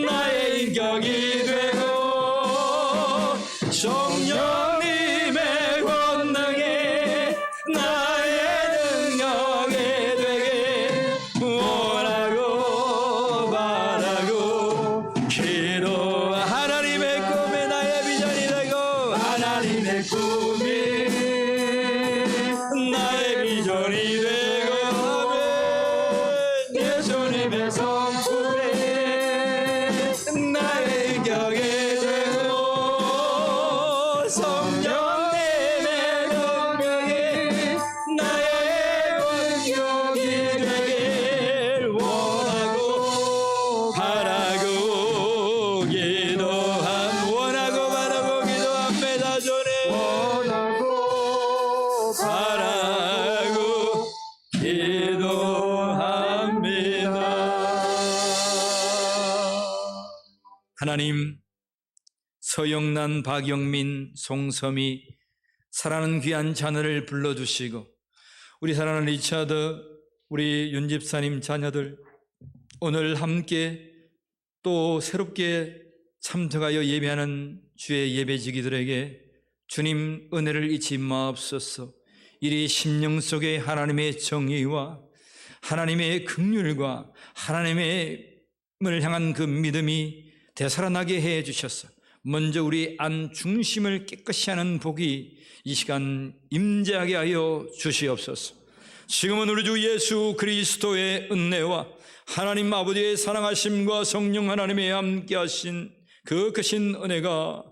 나의 인격이 되고 성령님의 권능에 나의 능력이 되게 원하고 바라고 기도. 하나님의 꿈에 나의 비전이 되고 하나님의 꿈이 나의 비전이 되고 예수님의 성품에 나의 인격이 되고 성령님의 능력이 나의 원격이 되길 원하고 바라고 기도합니다. 전에 원하고 바라고 기도합니다. 하나님, 서영란, 박영민, 송섬이 사랑하는 귀한 자녀를 불러주시고 우리 사랑하는 리차드, 우리 윤 집사님 자녀들 오늘 함께 또 새롭게 참석하여 예배하는 주의 예배지기들에게 주님 은혜를 잊지 마옵소서. 이리 심령 속에 하나님의 정의와 하나님의 긍휼과 하나님을 향한 그 믿음이 되살아나게 해 주셔서 먼저 우리 안 중심을 깨끗이 하는 복이 이 시간 임재하게 하여 주시옵소서. 지금은 우리 주 예수 그리스도의 은혜와 하나님 아버지의 사랑하심과 성령 하나님의 함께하신 그 크신 은혜가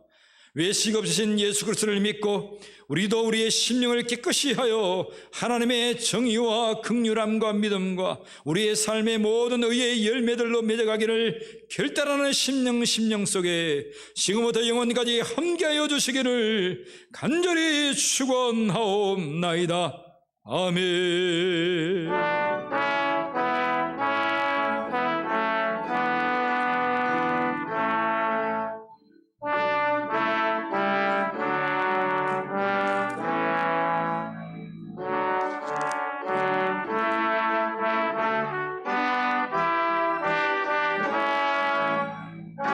외식 없으신 예수 그리스도를 믿고 우리도 우리의 심령을 깨끗이 하여 하나님의 정의와 긍휼함과 믿음과 우리의 삶의 모든 의의 열매들로 맺어가기를 결단하는 심령 속에 지금부터 영원까지 함께하여 주시기를 간절히 축원하옵나이다. 아멘.